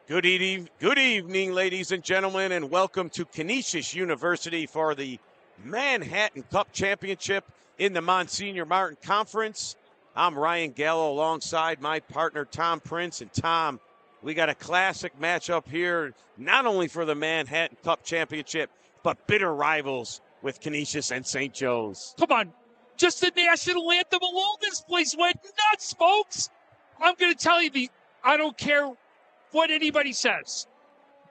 Good evening, ladies and gentlemen, and welcome to Canisius University for the Manhattan Cup Championship in the Monsignor Martin Conference. I'm Ryan Gallo alongside my partner Tom Prince. And Tom, we got a classic matchup here, not only for the Manhattan Cup Championship, but bitter rivals with Canisius and St. Joe's. Come on, just the national anthem alone, this place went nuts, folks. I'm going to tell you, I don't care what anybody says.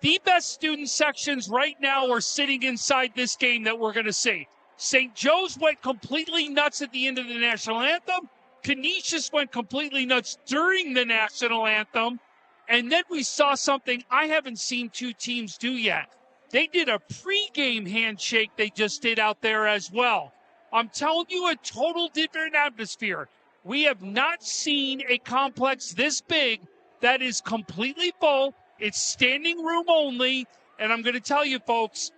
The best student sections right now are sitting inside this game that we're going to see. St. Joe's went completely nuts at the end of the national anthem. Canisius went completely nuts during the national anthem. And then we saw something I haven't seen two teams do yet. They did a pregame handshake they just did out there as well. I'm telling you, a total different atmosphere. We have not seen a complex this big that is completely full. It's standing room only. And I'm going to tell you, folks,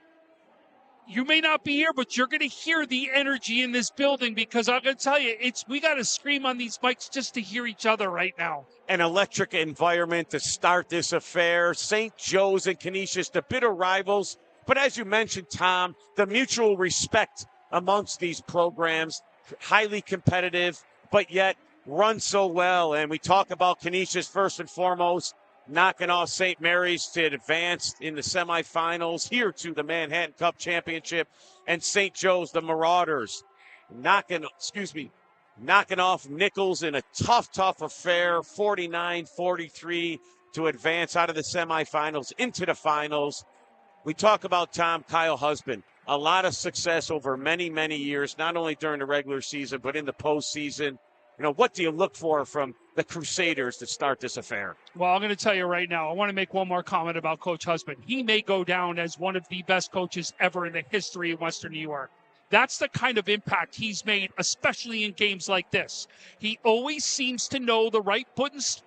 you may not be here, but you're going to hear the energy in this building, because I'm going to tell you, we got to scream on these mics just to hear each other right now. An electric environment to start this affair. St. Joe's and Canisius, the bitter rivals. But as you mentioned, Tom, the mutual respect amongst these programs, highly competitive, but yet run so well. And we talk about Canisius first and foremost, knocking off St. Mary's to advance in the semifinals here to the Manhattan Cup Championship, and St. Joe's, the Marauders, knocking off Nichols in a tough affair, 49-43 to advance out of the semifinals into the finals. We talk about Kyle Husband, a lot of success over many years, not only during the regular season, but in the postseason. You know, what do you look for from the Crusaders to start this affair? Well, I'm going to tell you right now, I want to make one more comment about Coach Husband. He may go down as one of the best coaches ever in the history of Western New York. That's the kind of impact he's made, especially in games like this. He always seems to know the right buttons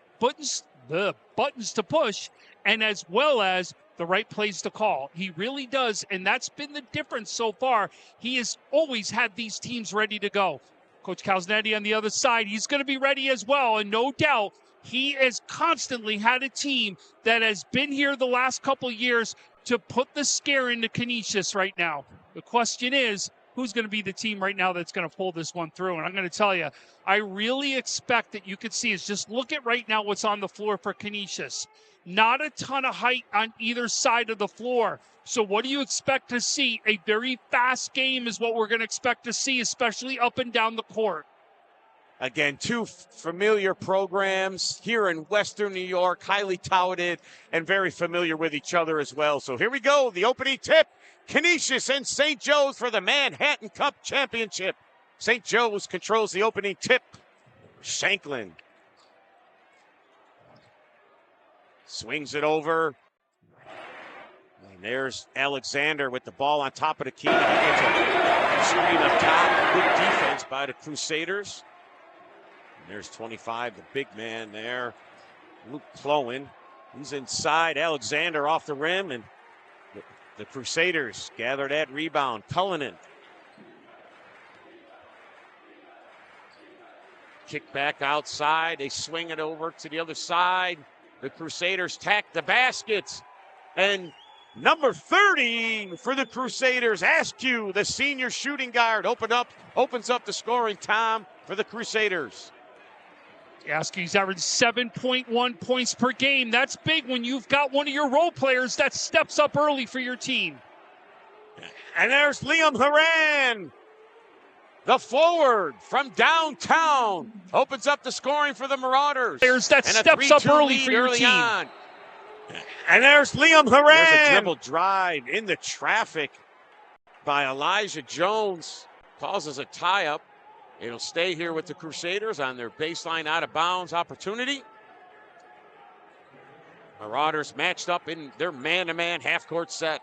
to push, and as well as the right plays to call. He really does, and that's been the difference so far. He has always had these teams ready to go. Coach Calzanetti on the other side, he's going to be ready as well. And no doubt, he has constantly had a team that has been here the last couple years to put the scare into Canisius right now. The question is, who's going to be the team right now that's going to pull this one through? And I'm going to tell you, I really expect that you could see is just look at right now what's on the floor for Canisius. Not a ton of height on either side of the floor. So what do you expect to see? A very fast game is what we're going to expect to see, especially up and down the court. Again, two familiar programs here in Western New York, highly touted and very familiar with each other as well. So here we go, the opening tip. Canisius and St. Joe's for the Manhattan Cup Championship. St. Joe's controls the opening tip. Shanklin swings it over. And there's Alexander with the ball on top of the key. He gets a screen up top. Good defense by the Crusaders. And there's 25, the big man there. Luke Clowen. He's inside. Alexander off the rim. And the Crusaders gather that rebound. Cullinan. Kick back outside. They swing it over to the other side. The Crusaders tack the baskets. And number 30 for the Crusaders, Askew, the senior shooting guard, opens up the scoring time for the Crusaders. Askew's averaged 7.1 points per game. That's big when you've got one of your role players that steps up early for your team. And there's Liam Haran, the forward from downtown, opens up the scoring for the Marauders. There's that steps up early for your team. On. And there's Liam Haran. There's a dribble drive in the traffic by Elijah Jones. Causes a tie-up. It'll stay here with the Crusaders on their baseline out-of-bounds opportunity. Marauders matched up in their man-to-man half-court set.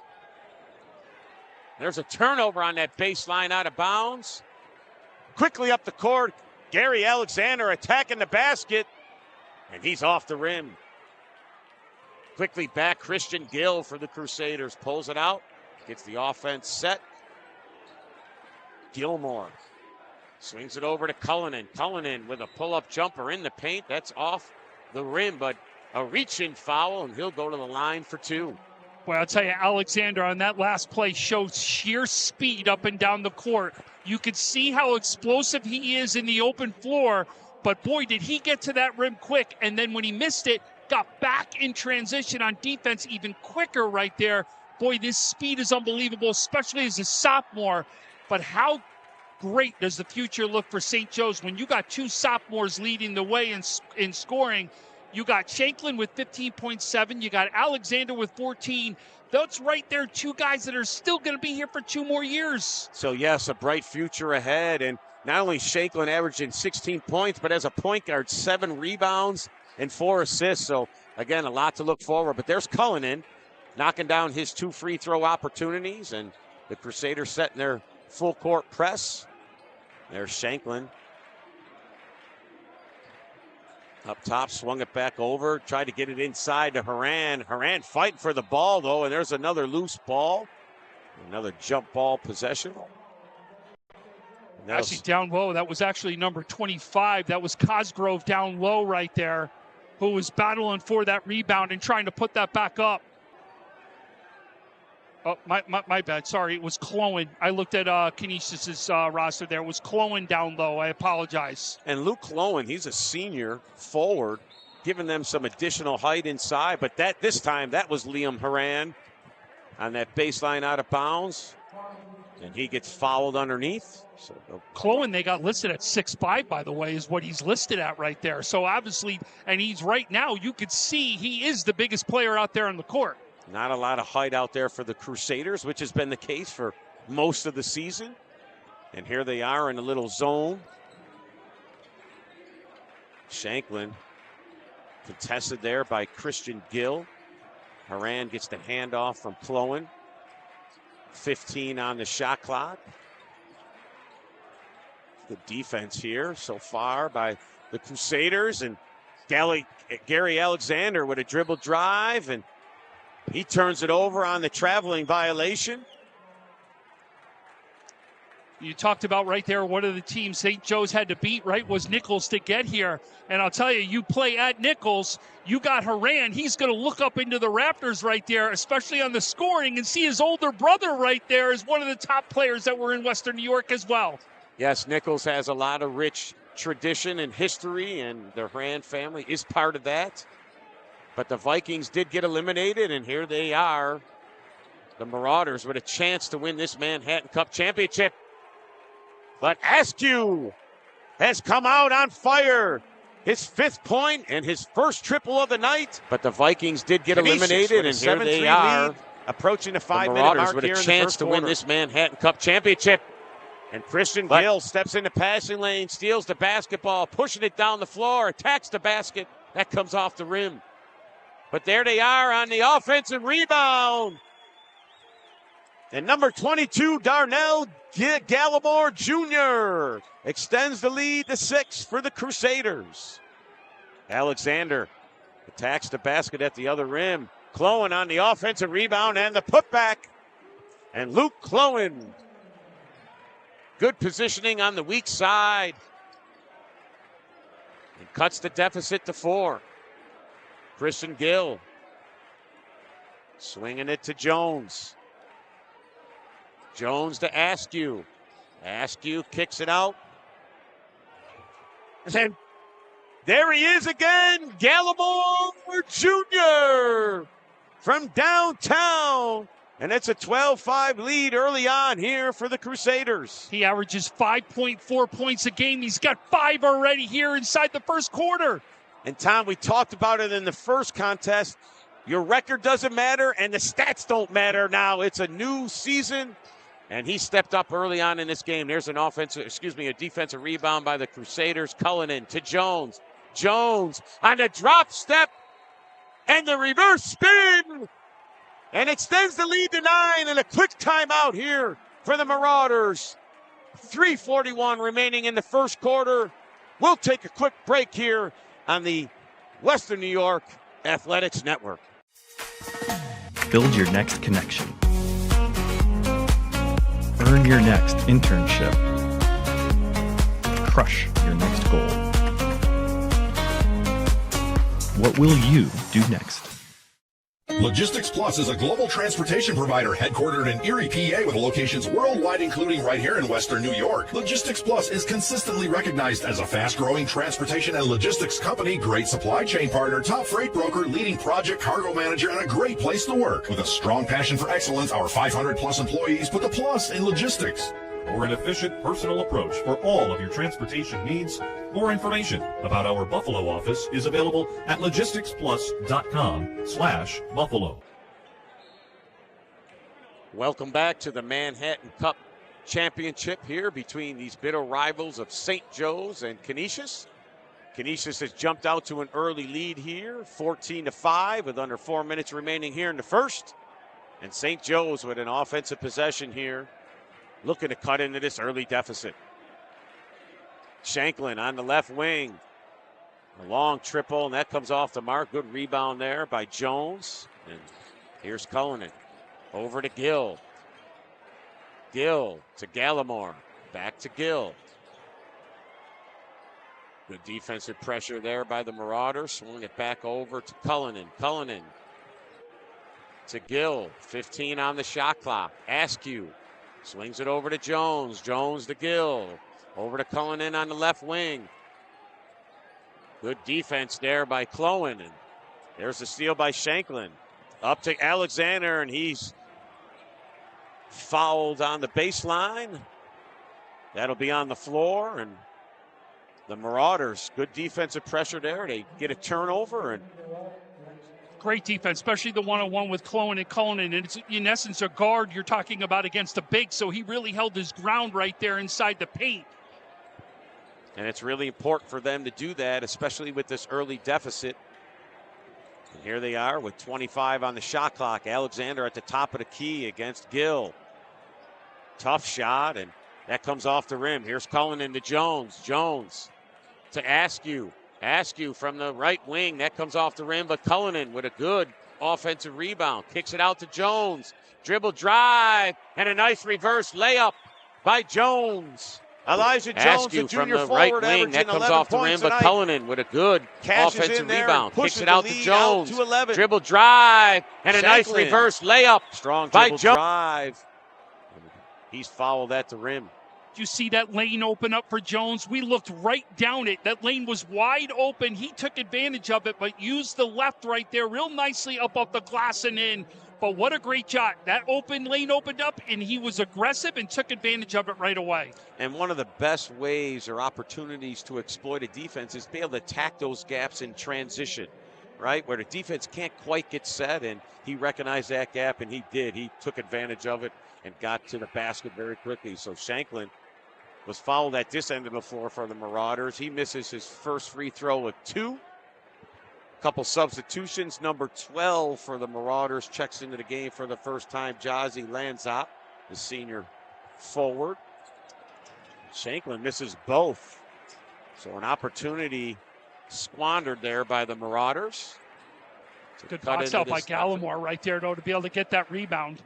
There's a turnover on that baseline out-of-bounds. Quickly up the court, Gary Alexander attacking the basket, and he's off the rim. Quickly back, Christian Gill for the Crusaders. Pulls it out, gets the offense set. Gilmore swings it over to Cullinan. Cullinan with a pull-up jumper in the paint. That's off the rim, but A reach-in foul, and he'll go to the line for 2. Well, I'll tell you, Alexander on that last play showed sheer speed up and down the court. You could see how explosive he is in the open floor, but boy, did he get to that rim quick. And then when he missed it, got back in transition on defense even quicker right there. Boy, this speed is unbelievable, especially as a sophomore. But how great does the future look for St. Joe's when you got 2 sophomores leading the way in scoring? You got Shanklin with 15.7. You got Alexander with 14. That's right there, 2 guys that are still going to be here for 2 more years. So, yes, a bright future ahead. And not only Shanklin averaging 16 points, but as a point guard, 7 rebounds and 4 assists. So, again, a lot to look forward. But there's Cullinan knocking down his 2 free throw opportunities. And the Crusaders setting their full court press. There's Shanklin. Up top, swung it back over, tried to get it inside to Haran. Haran fighting for the ball, though, and there's another loose ball. Another jump ball possession. Actually, down low, that was actually number 25. That was Cosgrove down low right there, who was battling for that rebound and trying to put that back up. Oh, my bad. Sorry, it was Clowen. I looked at Canisius' roster there. It was Clowen down low. I apologize. And Luke Clowen, he's a senior forward, giving them some additional height inside. But this time, that was Liam Haran on that baseline out of bounds. And he gets fouled underneath. So Clowen, they got listed at 6'5", by the way, is what he's listed at right there. So obviously, and he's right now, you could see he is the biggest player out there on the court. Not a lot of height out there for the Crusaders, which has been the case for most of the season. And here they are in a little zone. Shanklin contested there by Christian Gill. Haran gets the handoff from Clowen. 15 on the shot clock. Good defense here so far by the Crusaders. And Gary Alexander with a dribble drive, and he turns it over on the traveling violation. You talked about right there, one of the teams St. Joe's had to beat, right, was Nichols to get here. And I'll tell you, you play at Nichols, you got Haran. He's going to look up into the Raptors right there, especially on the scoring, and see his older brother right there as one of the top players that were in Western New York as well. Yes, Nichols has a lot of rich tradition and history, and the Haran family is part of that. But the Vikings did get eliminated, and here they are, the Marauders, with a chance to win this Manhattan Cup championship. But Askew has come out on fire. His 5th point and his first triple of the night. But the Vikings did get eliminated, and here they are, approaching the 5-minute mark with a chance to win this Manhattan Cup championship. And Christian Gill steps into passing lane, steals the basketball, pushing it down the floor, attacks the basket. That comes off the rim. But there they are on the offensive rebound. And number 22, Darnell Gallimore Jr. extends the lead to 6 for the Crusaders. Alexander attacks the basket at the other rim. Clowen on the offensive rebound and the putback. And Luke Clowen. Good positioning on the weak side. And cuts the deficit to 4. Christian Gill swinging it to Jones. Jones to Askew. Askew kicks it out. And there he is again, Gallimore Jr. from downtown. And it's a 12-5 lead early on here for the Crusaders. He averages 5.4 points a game. He's got 5 already here inside the first quarter. And Tom, we talked about it in the first contest. Your record doesn't matter and the stats don't matter now. It's a new season. And he stepped up early on in this game. There's a defensive rebound by the Crusaders. Cullinan to Jones. Jones on a drop step and the reverse spin. And extends the lead to 9, and a quick timeout here for the Marauders. 3:41 remaining in the first quarter. We'll take a quick break here on the Western New York Athletics Network. Build your next connection. Earn your next internship. Crush your next goal. What will you do next? Logistics Plus is a global transportation provider headquartered in Erie, PA with locations worldwide, including right here in Western New York. Logistics Plus is consistently recognized as a fast-growing transportation and logistics company, great supply chain partner, top freight broker, leading project cargo manager, and a great place to work. With a strong passion for excellence, our 500-plus employees put the plus in logistics. Or an efficient personal approach for all of your transportation needs. More information about our Buffalo office is available at logisticsplus.com/Buffalo. Welcome back to the Manhattan Cup Championship here between these bitter rivals of St. Joe's and Canisius. Canisius has jumped out to an early lead here, 14-5 with under 4 minutes remaining here in the first. And St. Joe's with an offensive possession here, looking to cut into this early deficit. Shanklin on the left wing. A long triple, and that comes off the mark. Good rebound there by Jones. And here's Cullinan. Over to Gill. Gill to Gallimore. Back to Gill. Good defensive pressure there by the Marauders. Swung it back over to Cullinan. Cullinan to Gill. 15 on the shot clock. Askew swings it over to Jones. Jones to Gill. Over to Cullinan on the left wing. Good defense there by Clowen. And there's the steal by Shanklin. Up to Alexander, and he's fouled on the baseline. That'll be on the floor. And the Marauders, good defensive pressure there. They get a turnover. And great defense, especially the one-on-one with Clowen and Cullinan. And it's, in essence, a guard you're talking about against a big, so he really held his ground right there inside the paint. And it's really important for them to do that, especially with this early deficit. And here they are with 25 on the shot clock. Alexander at the top of the key against Gill. Tough shot, and that comes off the rim. Here's Cullinan to Jones. Jones to Askew. Askew from the right wing. That comes off the rim, but Cullinan with a good offensive rebound. Kicks it out to Jones. Dribble drive, and a nice reverse layup by Jones. Elijah Jones, Askew the from junior the right forward, wing. That comes 11 off the rim, but tonight. Cullinan with a good offensive rebound. Kicks it out to Jones. To 11. Dribble drive, and a nice Shanklin. reverse layup. Strong by dribble Jones. drive. He's fouled at the rim. You see that lane open up for Jones? We looked right down it. That lane was wide open. He took advantage of it, but used the left right there real nicely up off the glass and in. But what a great shot. That open lane opened up, and he was aggressive and took advantage of it right away. And one of the best ways or opportunities to exploit a defense is be able to attack those gaps in transition, right? Where the defense can't quite get set, and he recognized that gap, and he did. He took advantage of it and got to the basket very quickly. So Shanklin was fouled at this end of the floor for the Marauders. He misses his first free throw with 2. Couple substitutions. Number 12 for the Marauders checks into the game for the first time. Jazzy Lanzop, the senior forward. Shanklin misses both. So an opportunity squandered there by the Marauders. Good box out by Gallimore right there, though, to be able to get that rebound.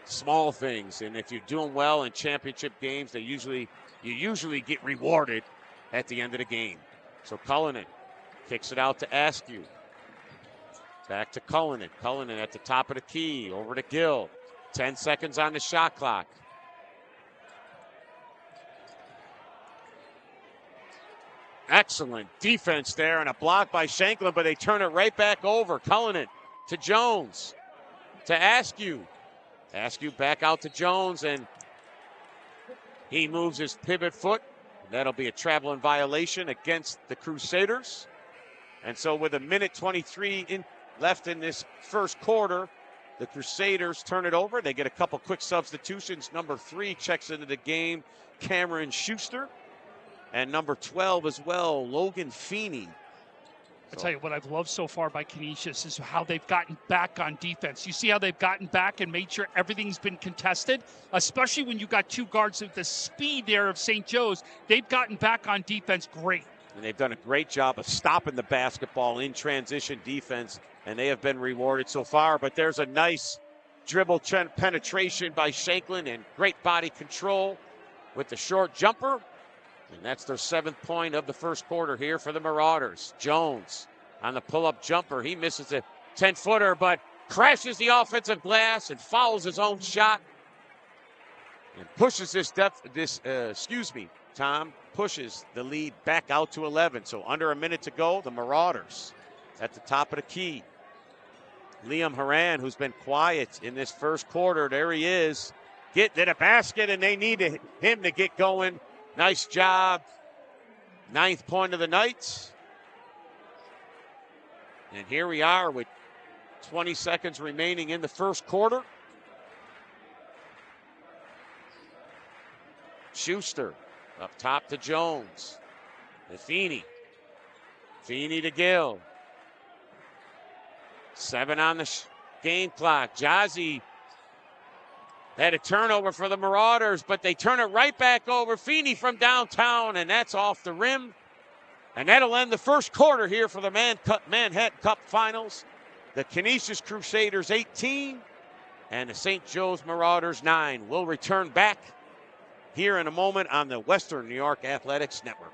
Small things, and if you're doing well in championship games, you usually get rewarded at the end of the game. So Cullinan kicks it out to Askew. Back to Cullinan. Cullinan at the top of the key. Over to Gill. 10 seconds on the shot clock. Excellent defense there and a block by Shanklin, but they turn it right back over. Cullinan to Jones. To Askew. Askew back out to Jones, and he moves his pivot foot. That'll be a traveling violation against the Crusaders. And so with 1:23 left in this first quarter, the Crusaders turn it over. They get a couple quick substitutions. Number 3 checks into the game, Cameron Schuster. And number 12 as well, Logan Feeney. I tell you what I've loved so far by Canisius is how they've gotten back on defense. You see how they've gotten back and made sure everything's been contested, especially when you got 2 guards with the speed there of St. Joe's. They've gotten back on defense great. And they've done a great job of stopping the basketball in transition defense, and they have been rewarded so far. But there's a nice dribble penetration by Shanklin and great body control with the short jumper. And that's their 7th point of the first quarter here for the Marauders. Jones on the pull-up jumper. He misses a 10-footer, but crashes the offensive glass and fouls his own shot. And pushes Tom pushes the lead back out to 11. So under a minute to go, the Marauders at the top of the key. Liam Horan, who's been quiet in this first quarter, there he is. Get to the basket, and they need him to get going. Nice job. 9th point of the night. And here we are with 20 seconds remaining in the first quarter. Schuster up top to Jones. To Feeney. Feeney to Gill. 7 on the game clock. Jazzy had a turnover for the Marauders, but they turn it right back over. Feeney from downtown, and that's off the rim. And that'll end the first quarter here for the Manhattan Cup Finals. The Canisius Crusaders 18 and the St. Joe's Marauders 9. We'll return back here in a moment on the Western New York Athletics Network.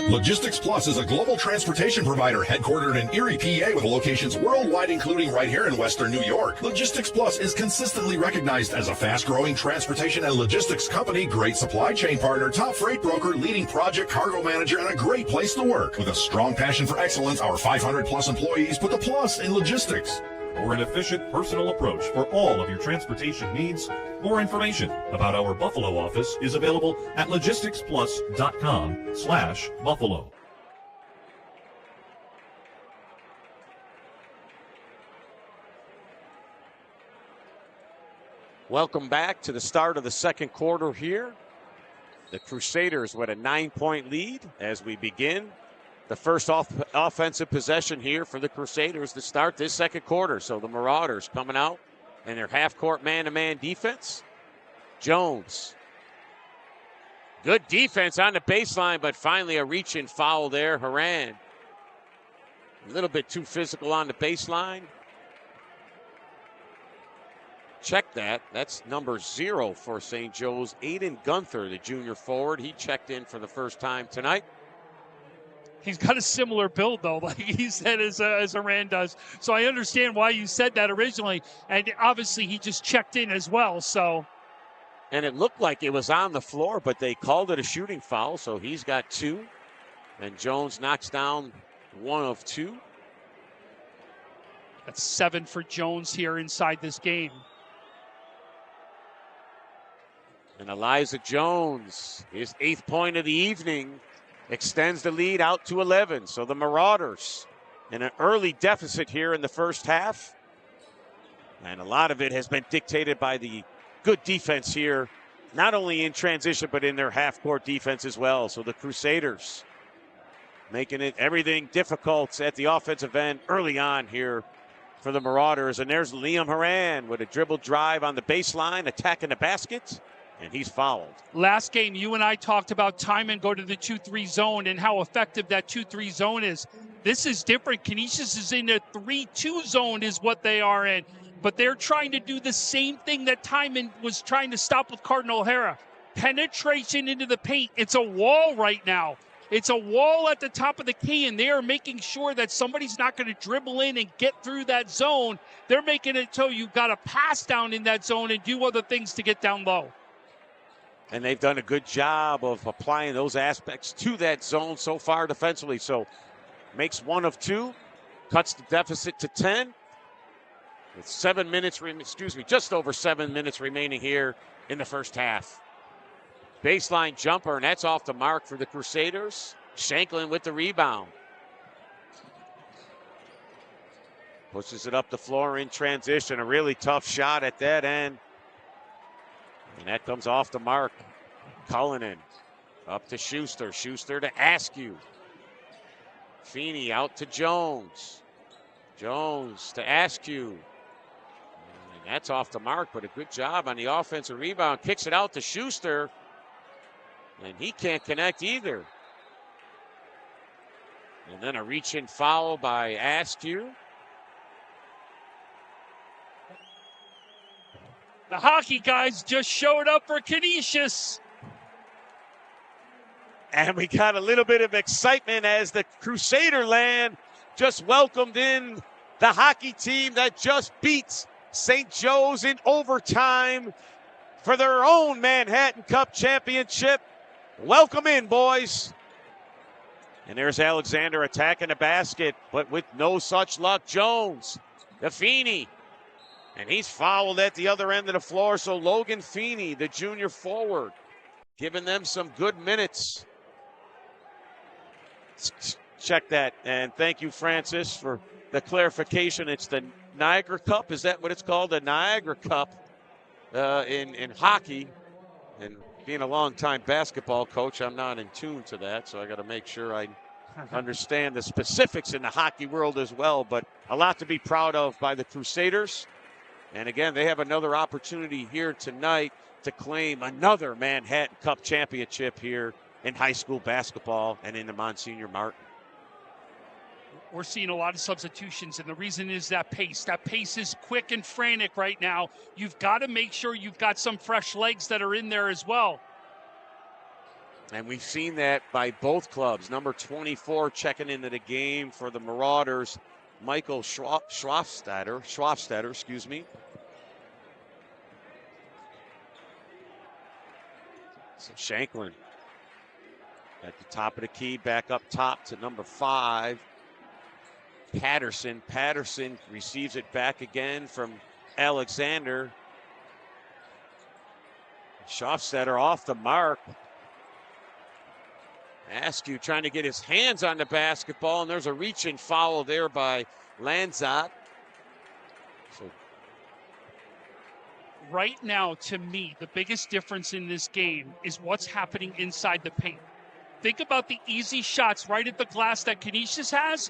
Logistics Plus is a global transportation provider headquartered in Erie, PA with locations worldwide, including right here in Western New York. Logistics Plus is consistently recognized as a fast-growing transportation and logistics company, great supply chain partner, top freight broker, leading project cargo manager, and a great place to work. With a strong passion for excellence, our 500-plus employees put the plus in logistics. For an efficient, personal approach for all of your transportation needs. More information about our Buffalo office is available at logisticsplus.com/Buffalo. Welcome back to the start of the second quarter here. The Crusaders with a 9-point lead as we begin the first offensive possession here for the Crusaders to start this second quarter. So the Marauders coming out in their half-court man-to-man defense. Jones. Good defense on the baseline, but finally a reach-in foul there. Horan. A little bit too physical on the baseline. Check that. That's number 0 for St. Joe's. Aiden Gunther, the junior forward. He checked in for the first time tonight. He's got a similar build, though, like he said, as Horan does. So I understand why you said that originally. And obviously he just checked in as well. So, and it looked like it was on the floor, but they called it a shooting foul. So he's got 2. And Jones knocks down 1 of 2. That's 7 for Jones here inside this game. And Elijah Jones, his 8th point of the evening, extends the lead out to 11. So the Marauders in an early deficit here in the first half. And a lot of it has been dictated by the good defense here, not only in transition, but in their half-court defense as well. So the Crusaders making it everything difficult at the offensive end early on here for the Marauders. And there's Liam Horan with a dribble drive on the baseline, attacking the basket. And he's fouled. Last game, you and I talked about Timon go to the 2-3 zone and how effective that 2-3 zone is. This is different. Canisius is in a 3-2 zone is what they are in. But they're trying to do the same thing that Timon was trying to stop with Cardinal O'Hara. Penetration into the paint. It's a wall right now. It's a wall at the top of the key, and they are making sure that somebody's not going to dribble in and get through that zone. They're making it so you've got to pass down in that zone and do other things to get down low. And they've done a good job of applying those aspects to that zone so far defensively. So makes 1 of 2, cuts the deficit to 10. With just over 7 minutes remaining here in the first half. Baseline jumper, and that's off the mark for the Crusaders. Shanklin with the rebound. Pushes it up the floor in transition. A really tough shot at that end. And that comes off the mark. Cullinan up to Schuster. Schuster to Askew. Feeney out to Jones. Jones to Askew. And that's off the mark, but a good job on the offensive rebound. Kicks it out to Schuster. And he can't connect either. And then a reach-in foul by Askew. The hockey guys just showed up for Canisius. And we got a little bit of excitement as the Crusader land just welcomed in the hockey team that just beats St. Joe's in overtime for their own Manhattan Cup championship. Welcome in, boys. And there's Alexander attacking the basket, but with no such luck. Jones to Feeney. And he's fouled at the other end of the floor. So Logan Feeney, the junior forward, giving them some good minutes. Check that. And thank you, Francis, for the clarification. It's the Niagara Cup. Is that what it's called? The Niagara Cup in hockey. And being a longtime basketball coach, I'm not in tune to that. So I got to make sure I understand the specifics in the hockey world as well. But a lot to be proud of by the Crusaders. And again, they have another opportunity here tonight to claim another Manhattan Cup championship here in high school basketball and in the Monsignor Martin. We're seeing a lot of substitutions, and the reason is that pace. That pace is quick and frantic right now. You've got to make sure you've got some fresh legs that are in there as well. And we've seen that by both clubs. Number 24 checking into the game for the Marauders, Michael Schwafstetter, excuse me. So Shanklin at the top of the key, back up top to number 5. Patterson. Patterson receives it back again from Alexander. Schwafstetter off the mark. Askew trying to get his hands on the basketball, and there's a reaching foul there by Lanzat. So right now, to me, the biggest difference in this game is what's happening inside the paint. Think about the easy shots right at the glass that Canisius has.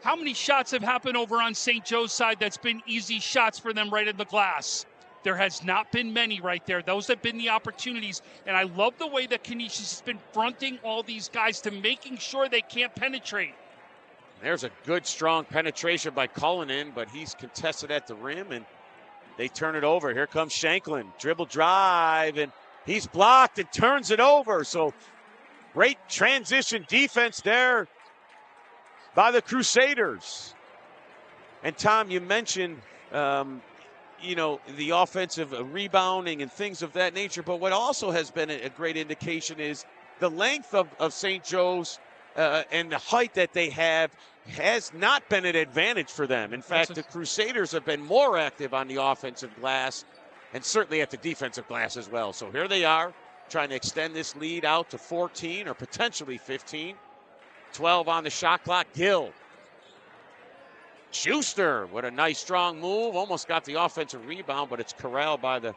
How many shots have happened over on St. Joe's side that's been easy shots for them right at the glass? There has not been many right there. Those have been the opportunities. And I love the way that Canisius has been fronting all these guys to making sure they can't penetrate. There's a good, strong penetration by Cullinan, but he's contested at the rim, and they turn it over. Here comes Shanklin. Dribble drive, and he's blocked and turns it over. So great transition defense there by the Crusaders. And Tom, you mentioned, the offensive rebounding and things of that nature. But what also has been a great indication is the length of St. Joe's and the height that they have has not been an advantage for them. In fact, the Crusaders have been more active on the offensive glass and certainly at the defensive glass as well. So here they are trying to extend this lead out to 14 or potentially 15. 12 on the shot clock. Gill. Schuster, what a nice strong move. Almost got the offensive rebound, but it's corralled by the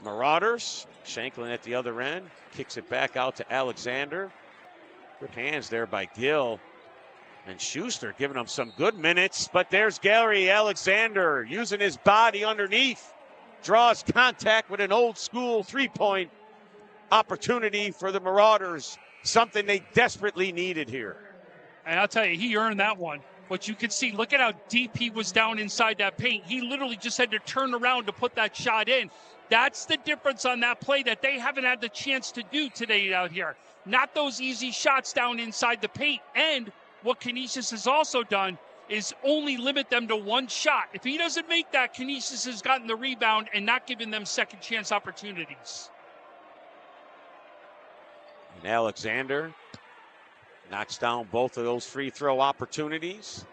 Marauders. Shanklin at the other end. Kicks it back out to Alexander. Good hands there by Gill. And Schuster giving him some good minutes. But there's Gary Alexander using his body underneath. Draws contact with an old school three-point opportunity for the Marauders. Something they desperately needed here. And I'll tell you, he earned that one. But you can see, look at how deep he was down inside that paint. He literally just had to turn around to put that shot in. That's the difference on that play that they haven't had the chance to do today out here. Not those easy shots down inside the paint. And what Canisius has also done is only limit them to one shot. If he doesn't make that, Canisius has gotten the rebound and not given them second chance opportunities. And Alexander knocks down both of those free throw opportunities.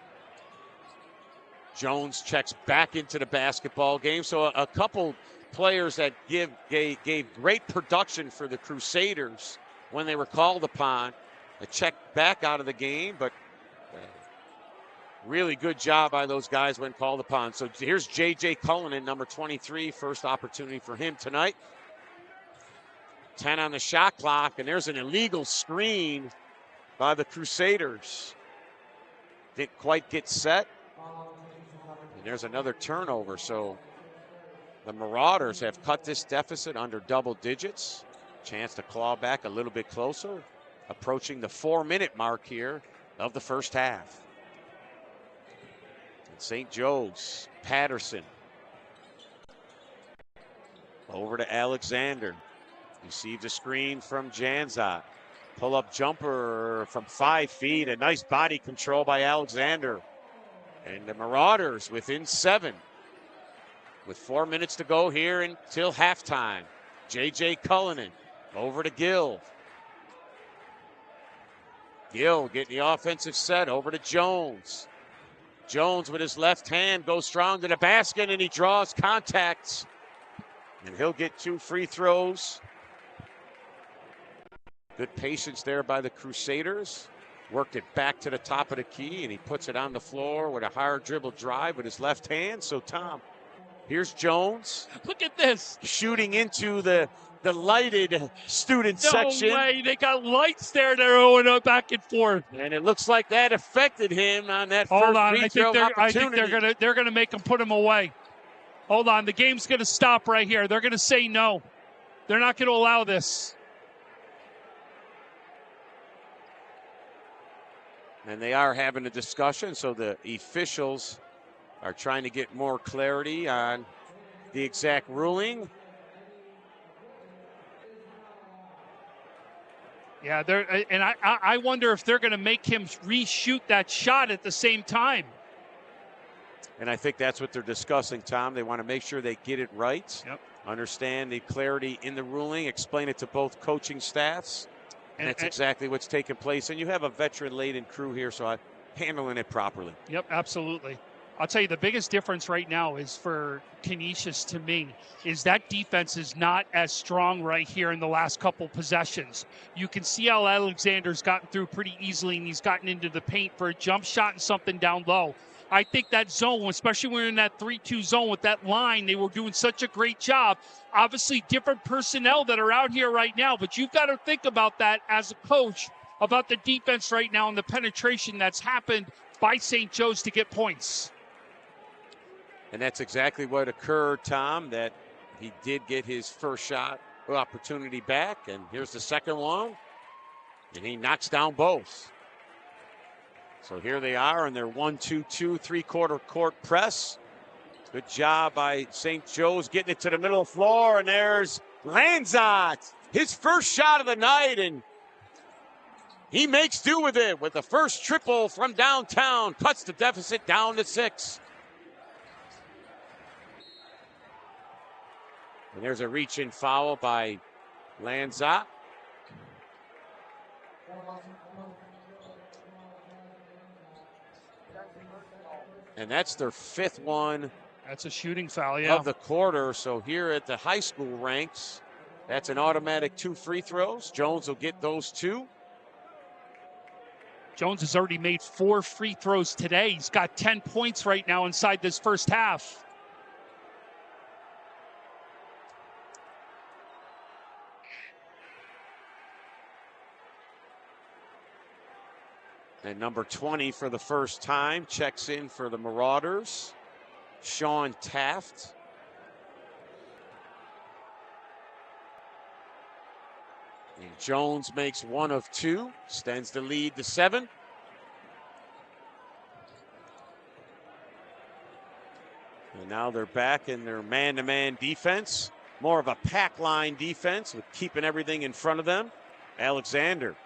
Jones checks back into the basketball game. So a couple players that gave great production for the Crusaders when they were called upon. A check back out of the game, but really good job by those guys when called upon. So here's J.J. Cullinan, number 23, first opportunity for him tonight. 10 on the shot clock, and there's an illegal screen by the Crusaders. didn't quite get set. And there's another turnover. So the Marauders have cut this deficit under double digits. Chance to claw back a little bit closer. Approaching the 4-minute mark here of the first half. And St. Joe's, Patterson. Over to Alexander. Received a screen from Janzat. Pull-up jumper from 5 feet. A nice body control by Alexander. And the Marauders within 7. With 4 minutes to go here until halftime. J.J. Cullinan over to Gill. Gill getting the offensive set over to Jones. Jones with his left hand goes strong to the basket and he draws contacts. And he'll get 2 free throws. Good patience there by the Crusaders. Worked it back to the top of the key and he puts it on the floor with a hard dribble drive with his left hand. So Tom, here's Jones. Look at this. Shooting into the lighted student section. No way, they got lights there. They're going up back and forth. And it looks like that affected him on that Hold first on, free throw opportunity. I think they're gonna make him put him away. Hold on, the game's gonna stop right here. They're gonna say no. They're not gonna allow this. And they are having a discussion, so the officials are trying to get more clarity on the exact ruling. Yeah, and I wonder if they're going to make him reshoot that shot at the same time. And I think that's what they're discussing, Tom. They want to make sure they get it right. Yep. Understand the clarity in the ruling, explain it to both coaching staffs. And that's exactly what's taking place. And you have a veteran-laden crew here, so I'm handling it properly. Yep, absolutely. I'll tell you, the biggest difference right now is for Canisius to me is that defense is not as strong right here in the last couple possessions. You can see how Alexander's gotten through pretty easily, and he's gotten into the paint for a jump shot and something down low. I think that zone, especially when we're in that 3-2 zone with that line, they were doing such a great job. Obviously, different personnel that are out here right now, but you've got to think about that as a coach, about the defense right now and the penetration that's happened by St. Joe's to get points. And that's exactly what occurred, Tom, that he did get his first shot opportunity back. And here's the second one. And he knocks down both. So here they are in their 1-2-2 3-quarter court press. Good job by St. Joe's getting it to the middle of the floor. And there's Lanzat, his first shot of the night. And he makes do with it with the first triple from downtown. Cuts the deficit down to 6. And there's a reach-in foul by Lanzat. And that's their 5th one. That's a shooting foul, yeah. Of the quarter. So here at the high school ranks, that's an automatic 2 free throws. Jones will get those 2. Jones has already made 4 free throws today. He's got 10 points right now inside this first half. And number 20 for the first time checks in for the Marauders, Sean Taft. And Jones makes 1 of 2, extends the lead to 7. And now they're back in their man-to-man defense. More of a pack line defense with keeping everything in front of them. Alexander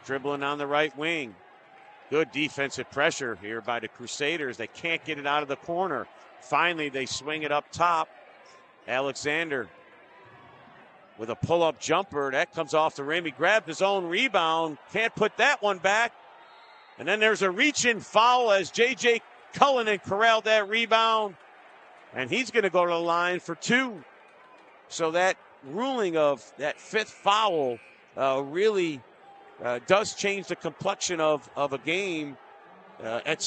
dribbling on the right wing. Good defensive pressure here by the Crusaders. They can't get it out of the corner. Finally, they swing it up top. Alexander with a pull-up jumper. That comes off the rim. He grabbed his own rebound. Can't put that one back. And then there's a reach-in foul as J.J. Cullinan corralled that rebound. And he's going to go to the line for 2. So that ruling of that 5th foul really does change the complexion of a game at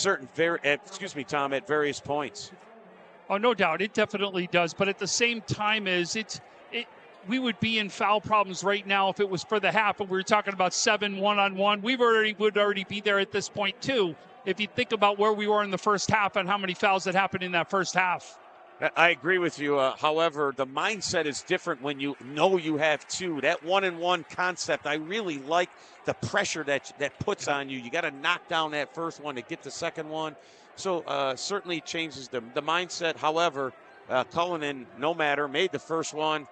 various points. Oh, no doubt, it definitely does. But at the same time, we would be in foul problems right now if it was for the half. And we were talking about 7 1-on-1. Would already be there at this point too. if you think about where we were in the first half and how many fouls that happened in that first half. I agree with you. However, the mindset is different when you know you have two. That 1-and-1 concept, I really like the pressure that puts on you. You got to knock down that first one to get the second one. So certainly changes the mindset. However, Cullinan, no matter, made the first one,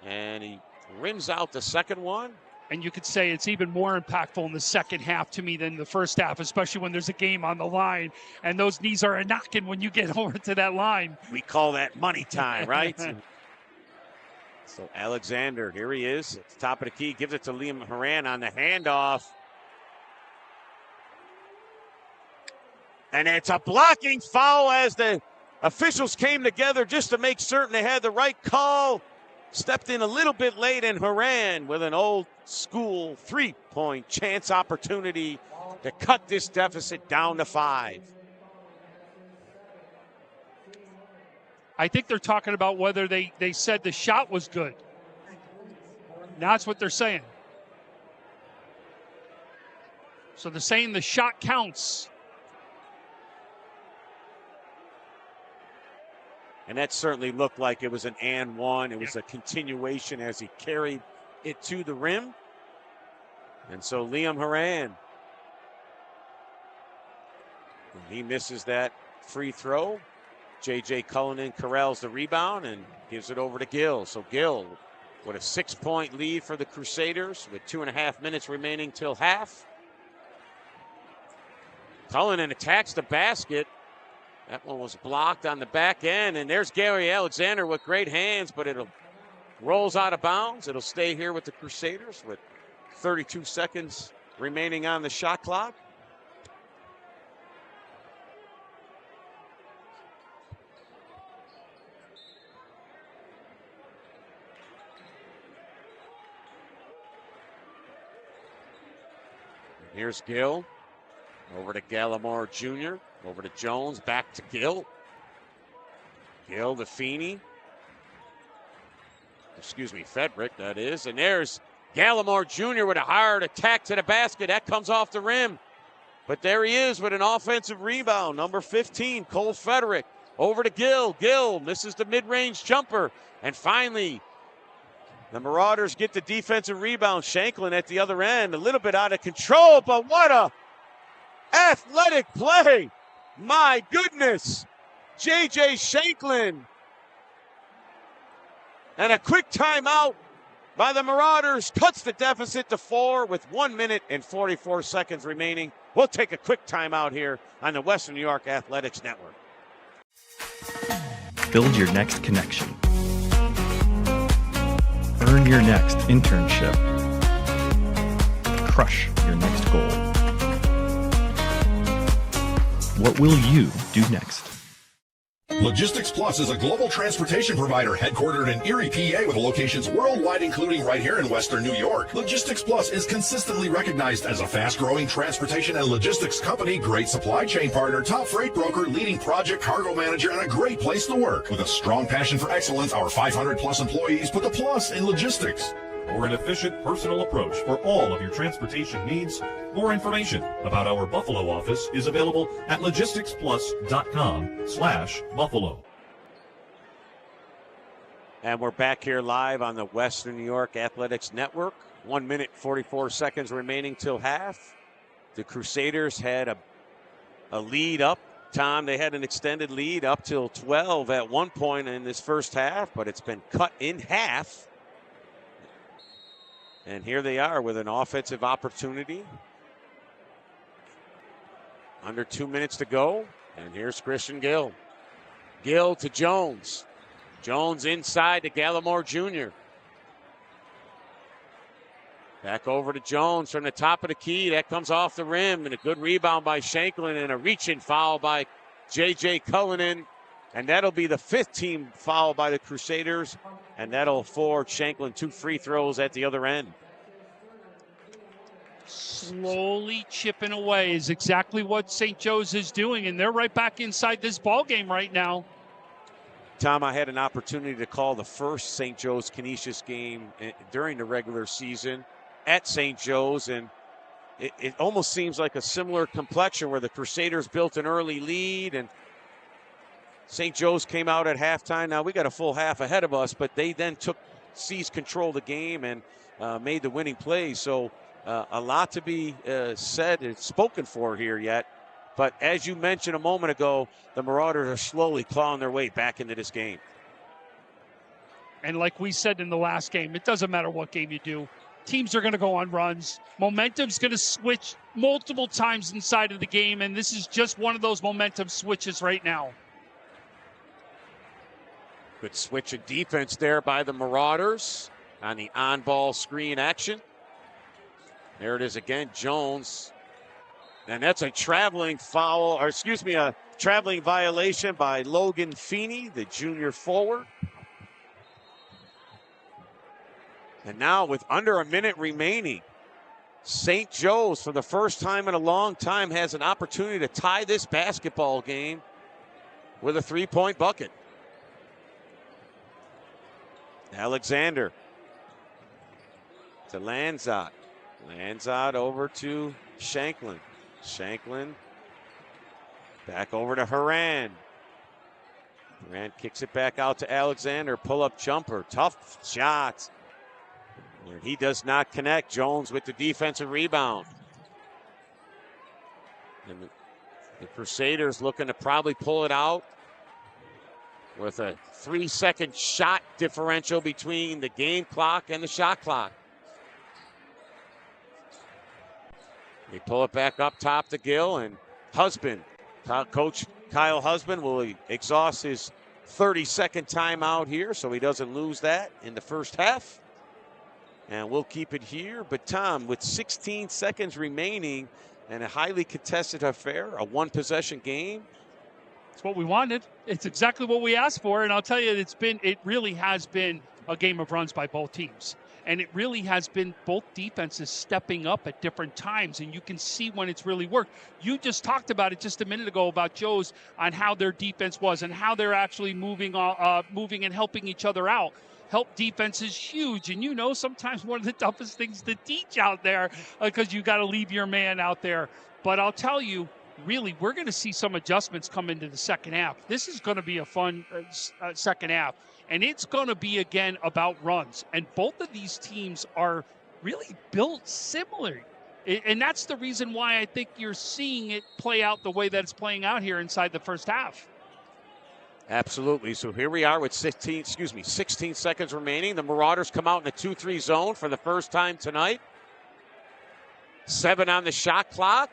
and he rims out the second one. And you could say it's even more impactful in the second half to me than the first half, especially when there's a game on the line and those knees are a-knocking when you get over to that line. We call that money time, right? So Alexander, here he is at the top of the key, gives it to Liam Horan on the handoff. And it's a blocking foul as the officials came together just to make certain they had the right call. Stepped in a little bit late, and Horan with an old school 3-point chance opportunity to cut this deficit down to 5. I think they're talking about whether they said the shot was good. That's what they're saying. So they're saying the shot counts. And that certainly looked like it was an and one. It was a continuation as he carried it to the rim. And so Liam Horan, he misses that free throw. J.J. Cullinan corrals the rebound and gives it over to Gill. So Gill with a 6-point lead for the Crusaders with 2.5 minutes remaining till half. Cullinan attacks the basket. That one was blocked on the back end, and there's Gary Alexander with great hands, but it rolls out of bounds. It'll stay here with the Crusaders with 32 seconds remaining on the shot clock. Here's Gill. Over to Gallimore Jr. Over to Jones. Back to Gill. Gill to Feeney. Excuse me, Fedrick, that is. And there's Gallimore Jr. with a hard attack to the basket. That comes off the rim. But there he is with an offensive rebound. Number 15, Cole Fedrick. Over to Gill. Gill misses the mid-range jumper. And finally, the Marauders get the defensive rebound. Shanklin at the other end. A little bit out of control, but what a athletic play. My goodness. J.J. Shanklin. And a quick timeout by the Marauders cuts the deficit to 4 with 1 minute and 44 seconds remaining. We'll take a quick timeout here on the Western New York Athletics Network. Build your next connection. Earn your next internship. Crush your next goal. What will you do next? Logistics Plus is a global transportation provider headquartered in Erie, PA with locations worldwide, including right here in Western New York. Logistics Plus is consistently recognized as a fast-growing transportation and logistics company, great supply chain partner, top freight broker, leading project cargo manager, and a great place to work. With a strong passion for excellence, our 500-plus employees put the plus in logistics. For an efficient, personal approach for all of your transportation needs, more information about our Buffalo office is available at logisticsplus.com/Buffalo. And we're back here live on the Western New York Athletics Network. 1 minute, 44 seconds remaining till half. The Crusaders had a lead up. Tom, they had an extended lead up till 12 at one point in this first half, but it's been cut in half. And here they are with an offensive opportunity. Under 2 minutes to go. And here's Christian Gill. Gill to Jones. Jones inside to Gallimore Jr. Back over to Jones from the top of the key. That comes off the rim. And a good rebound by Shanklin and a reach-in foul by J.J. Cullinan. And that'll be the 5th team foul by the Crusaders. And that'll afford Shanklin 2 free throws at the other end. Slowly chipping away is exactly what St. Joe's is doing, and they're right back inside this ball game right now. Tom, I had an opportunity to call the first St. Joe's Canisius game during the regular season at St. Joe's, and it almost seems like a similar complexion where the Crusaders built an early lead and St. Joe's came out at halftime. Now we got a full half ahead of us, but they then seized control of the game and made the winning play. So a lot to be said and spoken for here yet. But as you mentioned a moment ago, the Marauders are slowly clawing their way back into this game. And like we said in the last game, it doesn't matter what game you do. Teams are going to go on runs. Momentum's going to switch multiple times inside of the game, and this is just one of those momentum switches right now. Good switch of defense there by the Marauders on the on-ball screen action. There it is again, Jones. And that's a traveling foul, or excuse me, a traveling violation by Logan Feeney, the junior forward. And now with under a minute remaining, St. Joe's, for the first time in a long time, has an opportunity to tie this basketball game with a three-point bucket. Alexander to Lanzot. Lanzot over to Shanklin. Shanklin back over to Haran. Haran kicks it back out to Alexander. Pull-up jumper. Tough shot. And he does not connect. Jones with the defensive rebound. And the Crusaders looking to probably pull it out with a 3-second shot differential between the game clock and the shot clock. They pull it back up top to Gill, and Husband, Coach Kyle Husband, will exhaust his 30-second timeout here so he doesn't lose that in the first half. And we'll keep it here. But Tom, with 16 seconds remaining and a highly contested affair, a one-possession game. It's what we wanted. It's exactly what we asked for. And I'll tell you, it really has been a game of runs by both teams. And it really has been both defenses stepping up at different times. And you can see when it's really worked. You just talked about it just a minute ago about Joe's on how their defense was and how they're actually moving and helping each other out. Help defense is huge. And you know, sometimes one of the toughest things to teach out there because you got to leave your man out there. But I'll tell you, really, we're going to see some adjustments come into the second half. This is going to be a fun second half. And it's going to be, again, about runs. And both of these teams are really built similar. And that's the reason why I think you're seeing it play out the way that it's playing out here inside the first half. Absolutely. So here we are with 16 seconds remaining. The Marauders come out in a 2-3 zone for the first time tonight. 7 on the shot clock.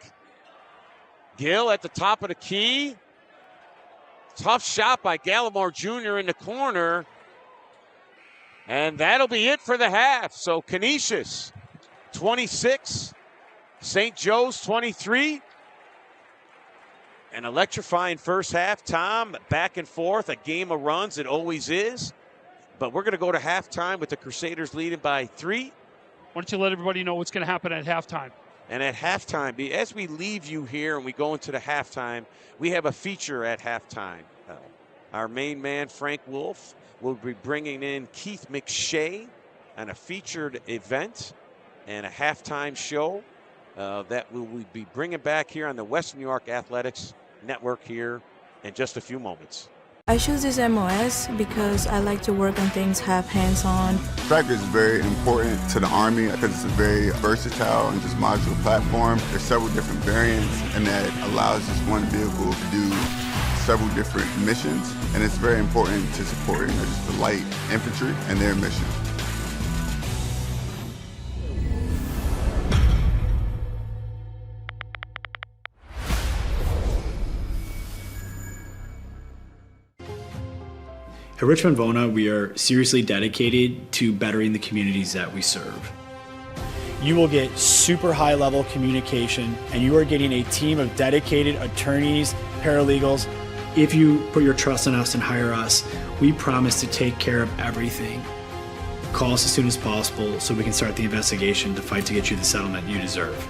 Gill at the top of the key. Tough shot by Gallimore Jr. in the corner. And that'll be it for the half. So Canisius 26, St. Joe's 23. An electrifying first half, Tom. Back and forth, a game of runs. It always is. But we're going to go to halftime with the Crusaders leading by 3. Why don't you let everybody know what's going to happen at halftime? And at halftime, as we leave you here and we go into the halftime, we have a feature at halftime. Our main man, Frank Wolf, will be bringing in Keith McShay on a featured event and a halftime show that we will be bringing back here on the Western New York Athletics Network here in just a few moments. I choose this MOS because I like to work on things, have hands-on. Track is very important to the Army because it's a very versatile and just modular platform. There's several different variants, and that allows this one vehicle to do several different missions, and it's very important to support just the light infantry and their mission. At Richmond Vona, we are seriously dedicated to bettering the communities that we serve. You will get super high level communication, and you are getting a team of dedicated attorneys, paralegals. If you put your trust in us and hire us, we promise to take care of everything. Call us as soon as possible so we can start the investigation to fight to get you the settlement you deserve.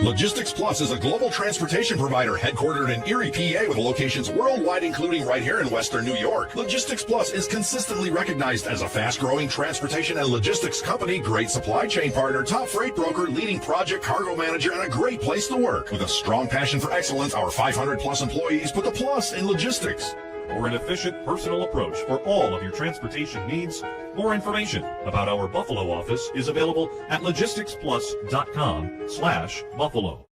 Logistics Plus is a global transportation provider headquartered in Erie, PA with locations worldwide, including right here in Western New York. Logistics Plus is consistently recognized as a fast-growing transportation and logistics company, great supply chain partner, top freight broker, leading project cargo manager, and a great place to work. With a strong passion for excellence, our 500-plus employees put the plus in logistics. For an efficient, personal approach for all of your transportation needs, more information about our Buffalo office is available at logisticsplus.com/Buffalo.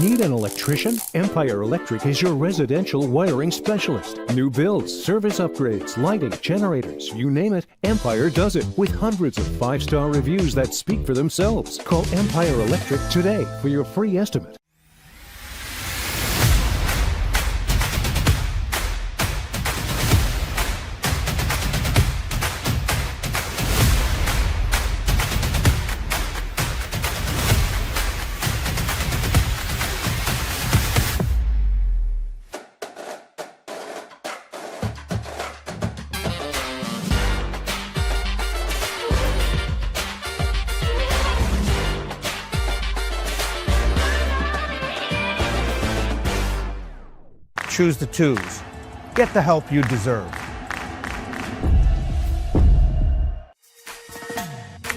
Need an electrician? Empire Electric is your residential wiring specialist. New builds, service upgrades, lighting, generators, you name it, Empire does it with hundreds of 5-star reviews that speak for themselves. Call Empire Electric today for your free estimate. Choose the twos. Get the help you deserve.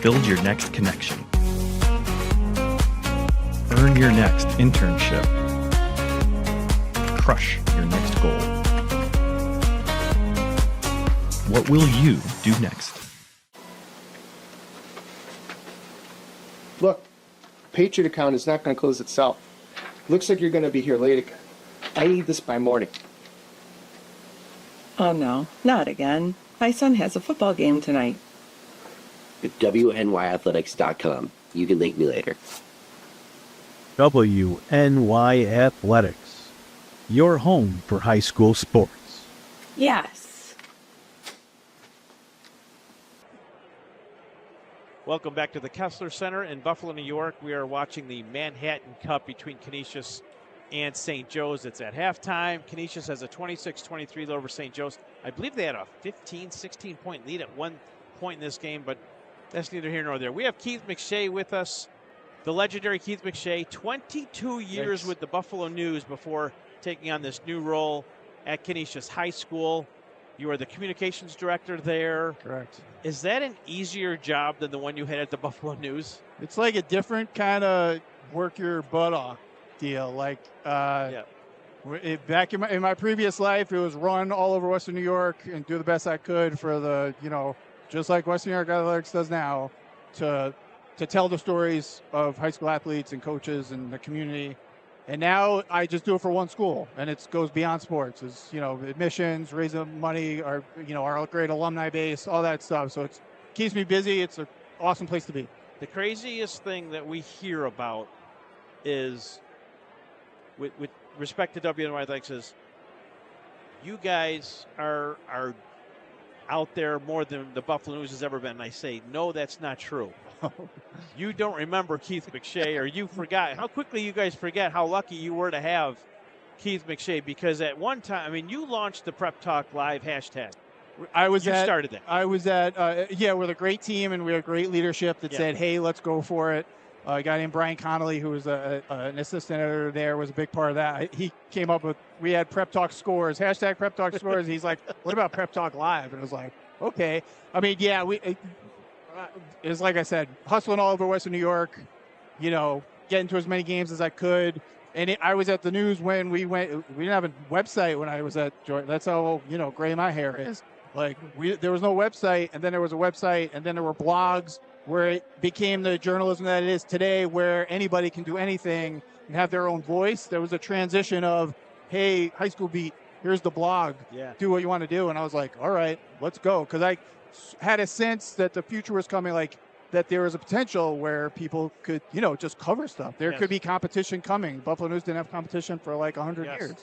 Build your next connection. Earn your next internship. Crush your next goal. What will you do next? Look, Patriot account is not going to close itself. Looks like you're going to be here late again. I need this by morning. Oh no, not again. My son has a football game tonight. WNYAthletics.com. You can link me later. WNYAthletics. Your home for high school sports. Yes. Welcome back to the Kessler Center in Buffalo, New York. We are watching the Manhattan Cup between Canisius and St. Joe's. It's at halftime. Canisius has a 26-23 lead over St. Joe's. I believe they had a 15, 16-point lead at one point in this game, but that's neither here nor there. We have Keith McShay with us, the legendary Keith McShay, 22 years with the Buffalo News before taking on this new role at Canisius High School. You are the communications director there. Correct. Is that an easier job than the one you had at the Buffalo News? It's like a different kind of work your butt off deal. Like back in my previous life, it was run all over Western New York and do the best I could for the, just like Western New York Athletics does now, to tell the stories of high school athletes and coaches and the community. And now I just do it for one school, and it goes beyond sports. It's, admissions, raising money, our great alumni base, all that stuff. So it keeps me busy. It's an awesome place to be. The craziest thing that we hear about is, with respect to WNYathletics, is you guys are out there more than the Buffalo News has ever been. And I say, no, that's not true. You don't remember Keith McShay, or you forgot how quickly you guys forget how lucky you were to have Keith McShay, because at one time, you launched the Prep Talk Live hashtag. You started that. I was at, with a great team, and we had great leadership that said, hey, let's go for it. A guy named Brian Connolly, who was an assistant editor there, was a big part of that. He came up with, we had Prep Talk Scores, hashtag Prep Talk Scores. He's like, what about Prep Talk Live? And I was like, okay. It's like I said, hustling all over Western New York, getting to as many games as I could. And I was at the News when we didn't have a website when I was at Jordan. That's how, gray my hair is. Like, there was no website, and then there was a website, and then there were blogs, where it became the journalism that it is today, where anybody can do anything and have their own voice. There was a transition of, hey, High School Beat, here's the blog. Do what you want to do. And I was like, all right, let's go. Because I had a sense that the future was coming. Like, that there was a potential where people could, just cover stuff. There could be competition coming. Buffalo News didn't have competition for like 100 years.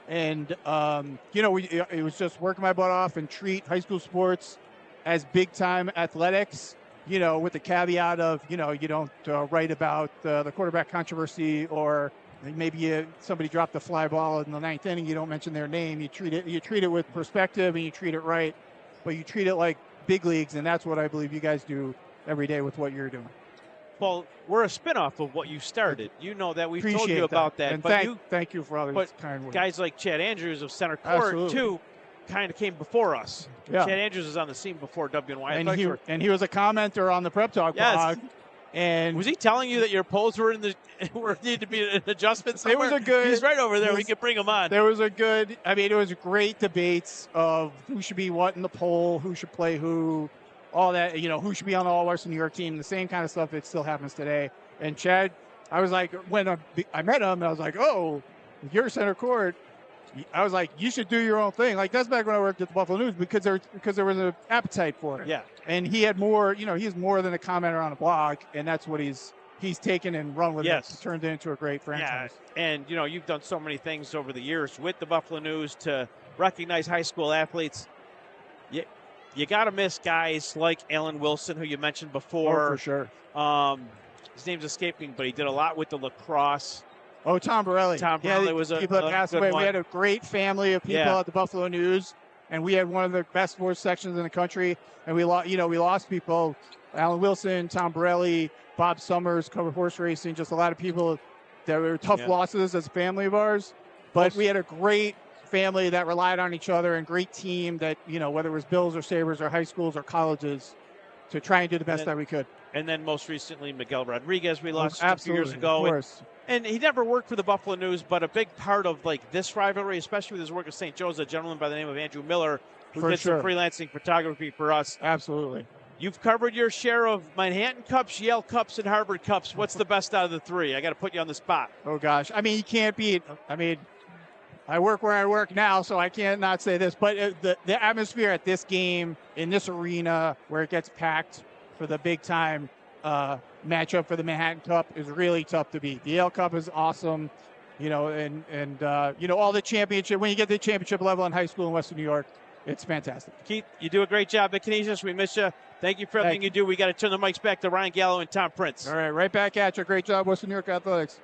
And, it was just working my butt off and treat high school sports as big-time athletics, with the caveat of, you don't write about the quarterback controversy, or maybe somebody dropped the fly ball in the 9th inning. You don't mention their name. You treat it with perspective, and you treat it right, but you treat it like big leagues, and that's what I believe you guys do every day with what you're doing. Well, we're a spinoff of what you started. You know that. We've told Appreciate you about that. And But thank you for all these kind words. Guys like Chad Andrews of Center Court, Absolutely. too, kind of came before us. Yeah. Chad Andrews was on the scene before WNY. And he was a commenter on the Prep Talk blog. And was he telling you that your polls were needed to be an adjustment somewhere? It was a good. He's right over there. We can bring him on. There was a good. I mean, it was great debates of who should be what in the poll, who should play who, all that. Who should be on the All-Western New York team. The same kind of stuff that still happens today. And Chad, I was like, when I met him, I was like, oh, you're Center Court. I was like, you should do your own thing. Like, that's back when I worked at the Buffalo News, because there was an appetite for it. Yeah. And he had more, he's more than a commenter on a blog, and that's what he's taken and run with it, turned it into a great franchise. Yeah. And, you've done so many things over the years with the Buffalo News to recognize high school athletes. You got to miss guys like Alan Wilson, who you mentioned before. Oh, for sure. His name's escaping, but he did a lot with the lacrosse. Oh, Tom Borelli. Tom Borelli was people that passed away. We had a great family of people at the Buffalo News, and we had one of the best sports sections in the country. And we lost people. Alan Wilson, Tom Borelli, Bob Summers covered horse racing. Just a lot of people that were tough losses as a family of ours. But we had a great family that relied on each other, and great team that whether it was Bills or Sabres or high schools or colleges, to try and do the best that we could. And then most recently, Miguel Rodriguez, we lost a few years ago. Of course. And he never worked for the Buffalo News, but a big part of this rivalry, especially with his work at St. Joe's, a gentleman by the name of Andrew Miller, who did some freelancing photography for us. Absolutely. You've covered your share of Manhattan Cups, Yale Cups, and Harvard Cups. What's the best out of the three? I got to put you on the spot. Oh, gosh. I mean, you can't beat. I mean, I work where I work now, so I can't not say this. But the atmosphere at this game, in this arena, where it gets packed for the big-time matchup for the Manhattan Cup, is really tough to beat. The Yale Cup is awesome, and all the championship. When you get to the championship level in high school in Western New York, it's fantastic. Keith, you do a great job at Canisius. We miss you. Thank you for everything you do. We got to turn the mics back to Ryan Gallo and Tom Prince. All right back at you. Great job, Western New York Athletics.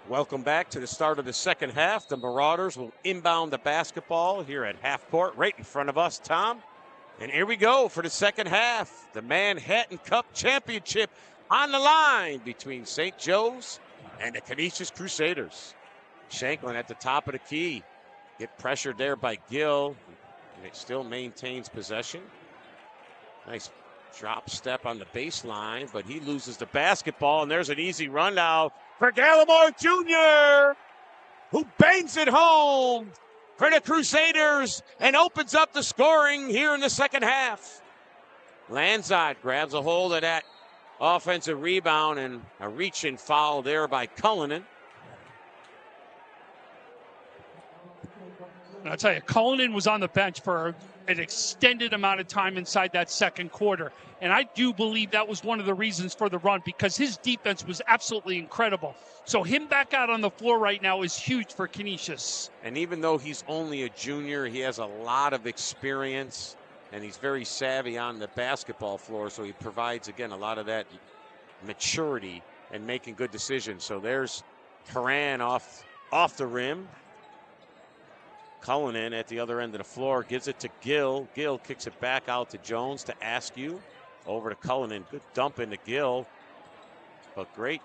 Welcome back to the start of the second half. The Marauders will inbound the basketball here at half court, right in front of us, Tom. And here we go for the second half. The Manhattan Cup Championship on the line between St. Joe's and the Canisius Crusaders. Shanklin at the top of the key. Get pressured there by Gill, and it still maintains possession. Nice drop step on the baseline, but he loses the basketball, and there's an easy run now for Gallimore Jr., who bangs it home for the Crusaders and opens up the scoring here in the second half. Lanzot grabs a hold of that offensive rebound, and a reach-in foul there by Cullinan. I'll tell you, Cullinan was on the bench for an extended amount of time inside that second quarter. And I do believe that was one of the reasons for the run, because his defense was absolutely incredible. So him back out on the floor right now is huge for Canisius. And even though he's only a junior, he has a lot of experience, and he's very savvy on the basketball floor. So he provides, again, a lot of that maturity and making good decisions. So there's Haran off the rim. Cullinan at the other end of the floor gives it to Gill. Gill kicks it back out to Jones to Askew. Over to Cullinan. Good dump into Gill. But great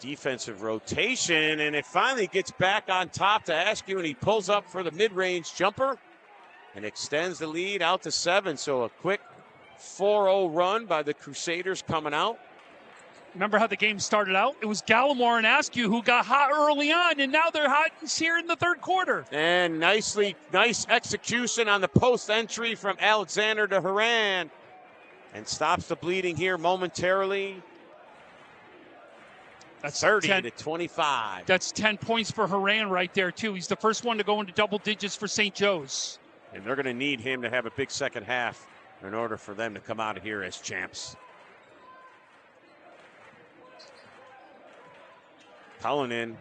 defensive rotation, and it finally gets back on top to Askew, and he pulls up for the mid-range jumper and extends the lead out to 7. So a quick 4-0 run by the Crusaders coming out. Remember how the game started out? It was Gallimore and Askew who got hot early on, and now they're hot here in the third quarter. And nice execution on the post entry from Alexander to Haran, and stops the bleeding here momentarily. That's 30 to 25. That's 10 points for Haran right there, too. He's the first one to go into double digits for St. Joe's. And they're going to need him to have a big second half in order for them to come out of here as champs. Cullinan.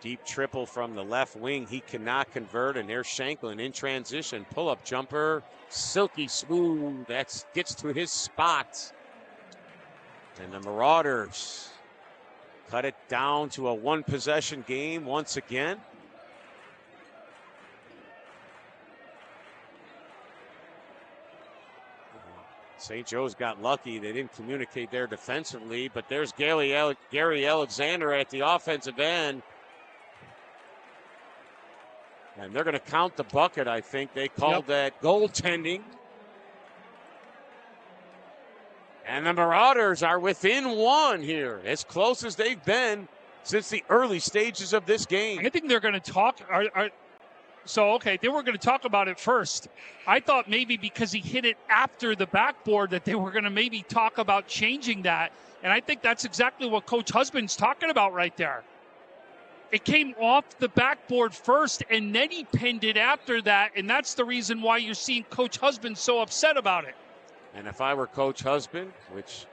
Deep triple from the left wing. He cannot convert, and there's Shanklin in transition. Pull-up jumper. Silky smooth. That gets to his spot. And the Marauders cut it down to a one-possession game once again. St. Joe's got lucky. They didn't communicate there defensively, but there's Gary Alexander at the offensive end. And they're going to count the bucket, I think. They called that goaltending. And the Marauders are within 1 here, as close as they've been since the early stages of this game. I think they're going to talk. They were going to talk about it first. I thought maybe because he hit it after the backboard that they were going to maybe talk about changing that. And I think that's exactly what Coach Husband's talking about right there. It came off the backboard first, and then he pinned it after that. And that's the reason why you're seeing Coach Husband so upset about it. And if I were Coach Husband, which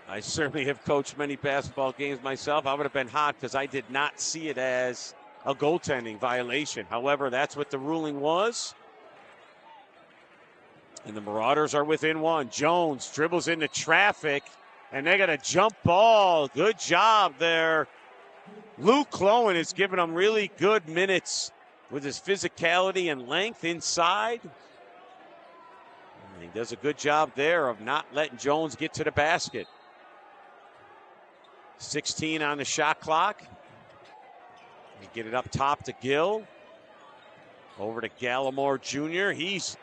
I certainly have coached many basketball games myself, I would have been hot because I did not see it as a goaltending violation. However, that's what the ruling was. And the Marauders are within 1. Jones dribbles into traffic, and they got a jump ball. Good job there. Luke Clowen is giving them really good minutes with his physicality and length inside. He does a good job there of not letting Jones get to the basket. 16 on the shot clock. They get it up top to Gill. Over to Gallimore Jr. He's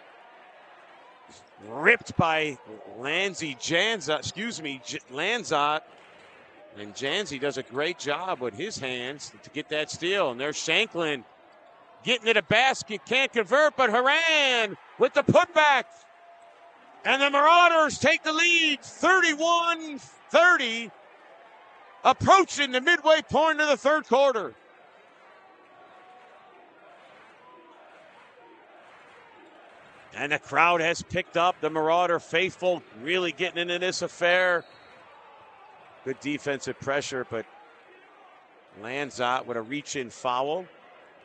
ripped by Lanzat. And Janzi does a great job with his hands to get that steal. And there's Shanklin getting to the basket. Can't convert, but Haran with the putback. And the Marauders take the lead, 31-30, approaching the midway point of the third quarter. And the crowd has picked up. The Marauder faithful really getting into this affair. Good defensive pressure, but Lanzat with a reach-in foul.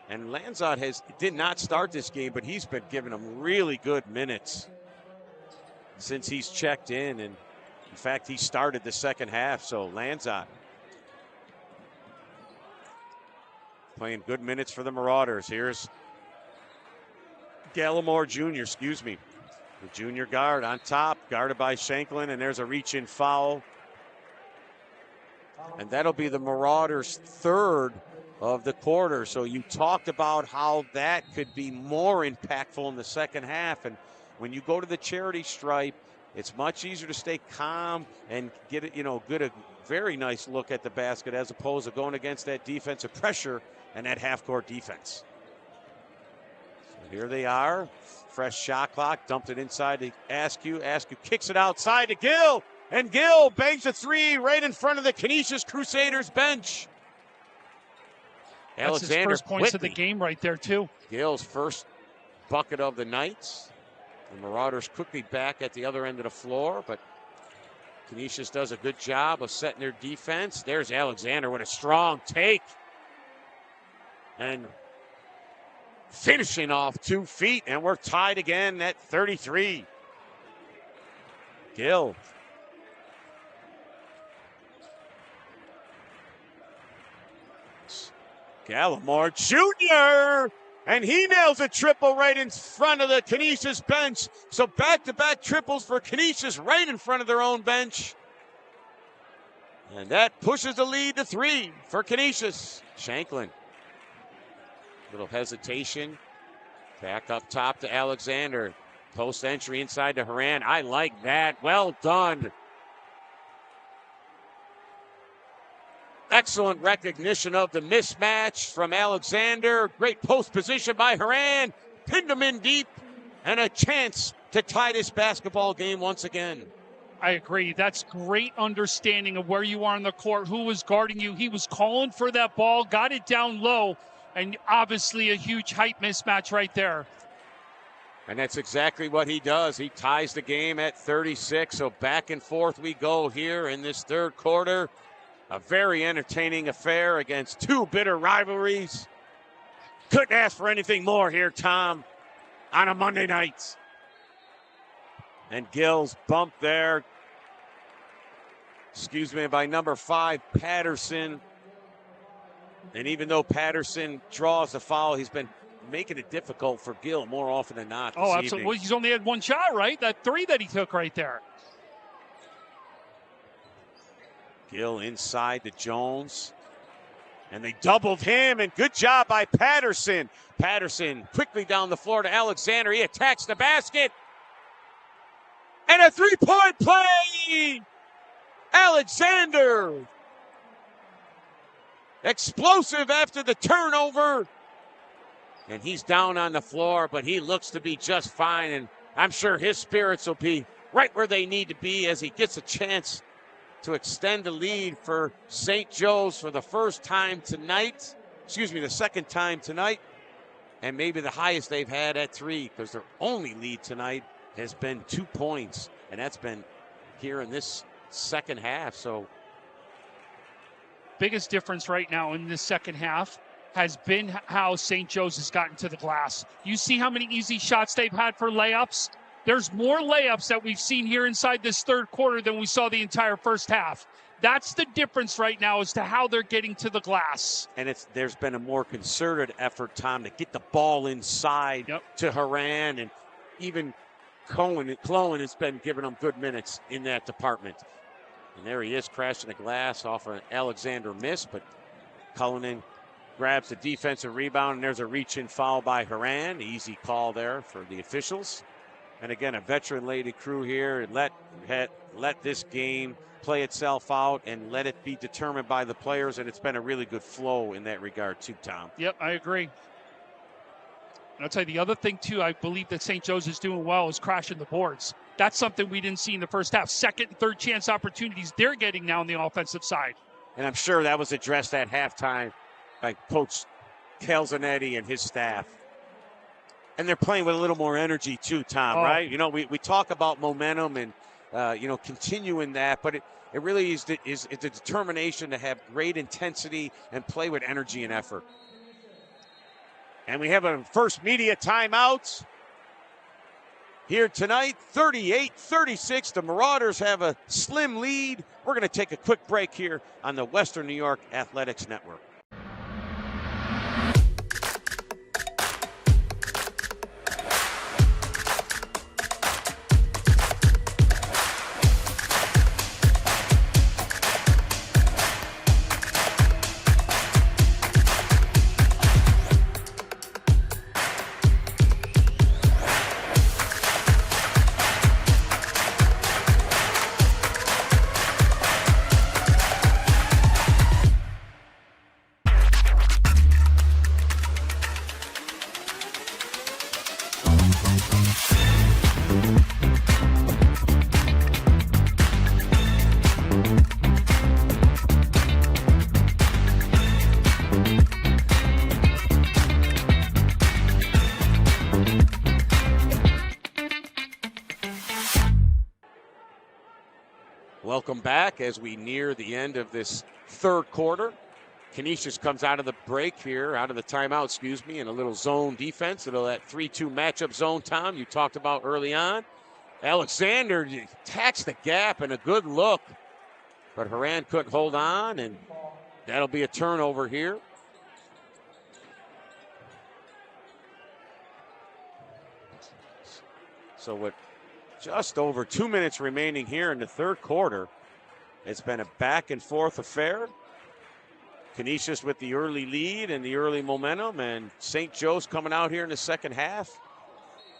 And Lanzat did not start this game, but he's been giving them really good minutes since he's checked in. And in fact, he started the second half. So Lanzat playing good minutes for the Marauders. Here's Gallimore Jr., the junior guard on top, guarded by Shanklin, and there's a reach-in foul. And that'll be the Marauders' third of the quarter. So you talked about how that could be more impactful in the second half. And when you go to the charity stripe, it's much easier to stay calm and get it, get a very nice look at the basket as opposed to going against that defensive pressure and that half-court defense. So here they are. Fresh shot clock. Dumped it inside to Askew. Askew kicks it outside to Gill. And Gill bangs a three right in front of the Canisius Crusaders bench. That's Alexander his first points of the quickly. game right there, too. Gill's first bucket of the night. The Marauders quickly back at the other end of the floor, but Canisius does a good job of setting their defense. There's Alexander with a strong take. And finishing off 2 feet, and we're tied again at 33. Gill. Gallimore Jr. And he nails a triple right in front of the Canisius bench. So back-to-back triples for Canisius right in front of their own bench. And that pushes the lead to 3 for Canisius. Shanklin. Little hesitation. Back up top to Alexander. Post entry inside to Haran. I like that. Well done. Excellent recognition of the mismatch from Alexander. Great post position by Haran. Pinned him in deep. And a chance to tie this basketball game once again. I agree. That's great understanding of where you are on the court, who was guarding you. He was calling for that ball, got it down low, and obviously a huge height mismatch right there. And that's exactly what he does. He ties the game at 36. So back and forth we go here in this third quarter. A very entertaining affair against two bitter rivalries. Couldn't ask for anything more here, Tom, on a Monday night. And Gill's bumped there. By number 5, Patterson. And even though Patterson draws the foul, he's been making it difficult for Gill more often than not. Oh, absolutely. Well, he's only had one shot, right? That 3 that he took right there. Gill inside to Jones. And they doubled him, and good job by Patterson. Patterson quickly down the floor to Alexander. He attacks the basket. And a three-point play! Alexander! Explosive after the turnover. And he's down on the floor, but he looks to be just fine. And I'm sure his spirits will be right where they need to be as he gets a chance to extend the lead for St. Joe's for the first time tonight. The second time tonight. And maybe the highest they've had at 3, because their only lead tonight has been 2 points. And that's been here in this second half. So biggest difference right now in this second half has been how St. Joe's has gotten to the glass. You see how many easy shots they've had for layups? There's more layups that we've seen here inside this third quarter than we saw the entire first half. That's the difference right now as to how they're getting to the glass. And there's been a more concerted effort, Tom, to get the ball inside to Haran, and even Clowen has been giving them good minutes in that department. And there he is, crashing the glass off an Alexander miss, but Cullinan grabs the defensive rebound, and there's a reach-in foul by Haran. Easy call there for the officials. And again, a veteran-laden crew here, and let this game play itself out and let it be determined by the players, and it's been a really good flow in that regard too, Tom. Yep, I agree. And I'll tell you the other thing too, I believe that St. Joe's is doing well is crashing the boards. That's something we didn't see in the first half. Second and third chance opportunities they're getting now on the offensive side. And I'm sure that was addressed at halftime by Coach Calzanetti and his staff. And they're playing with a little more energy too, Tom, right? You know, we talk about momentum and, continuing that, but it really is a determination to have great intensity and play with energy and effort. And we have a first media timeout here tonight, 38-36. The Marauders have a slim lead. We're going to take a quick break here on the Western New York Athletics Network. Welcome back as we near the end of this third quarter. Canisius comes out of the timeout, in a little zone defense. It'll that 3-2 matchup zone, Tom, you talked about early on. Alexander attacks the gap and a good look, but Haran couldn't hold on, and that'll be a turnover here. So with just over 2 minutes remaining here in the third quarter, It's been a back and forth affair. Canisius with the early lead and the early momentum, and St. Joe's coming out here in the second half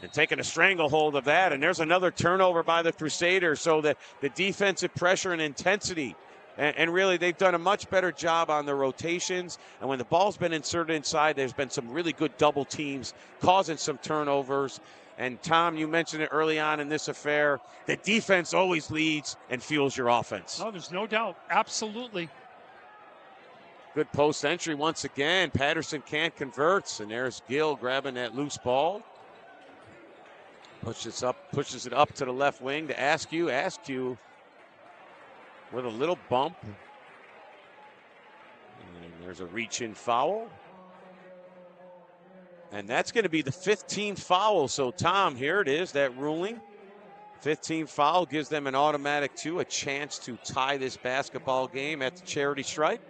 and taking a stranglehold of that. And there's another turnover by the Crusaders, so that the defensive pressure and intensity, and really they've done a much better job on the rotations. And when the ball's been inserted inside, there's been some really good double teams causing some turnovers. And Tom, you mentioned it early on in this affair, the defense always leads and fuels your offense. No, there's no doubt. Absolutely. Good post entry once again. Patterson can't convert, and there's Gill grabbing that loose ball. Pushes it up to the left wing to Askew. Askew with a little bump. And there's a reach-in foul. And that's going to be the 15th foul. So, Tom, here it is, that ruling. 15th foul gives them an automatic a chance to tie this basketball game at the charity stripe.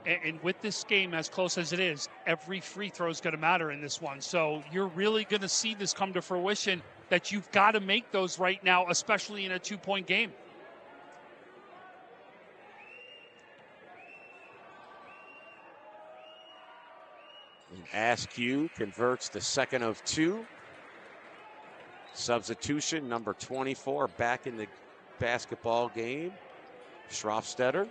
And with this game as close as it is, every free throw is going to matter in this one. So you're really going to see this come to fruition, that you've got to make those right now, especially in a 2-point game. And Askew converts the second of 2. Substitution, number 24, back in the basketball game. Schroffstetter.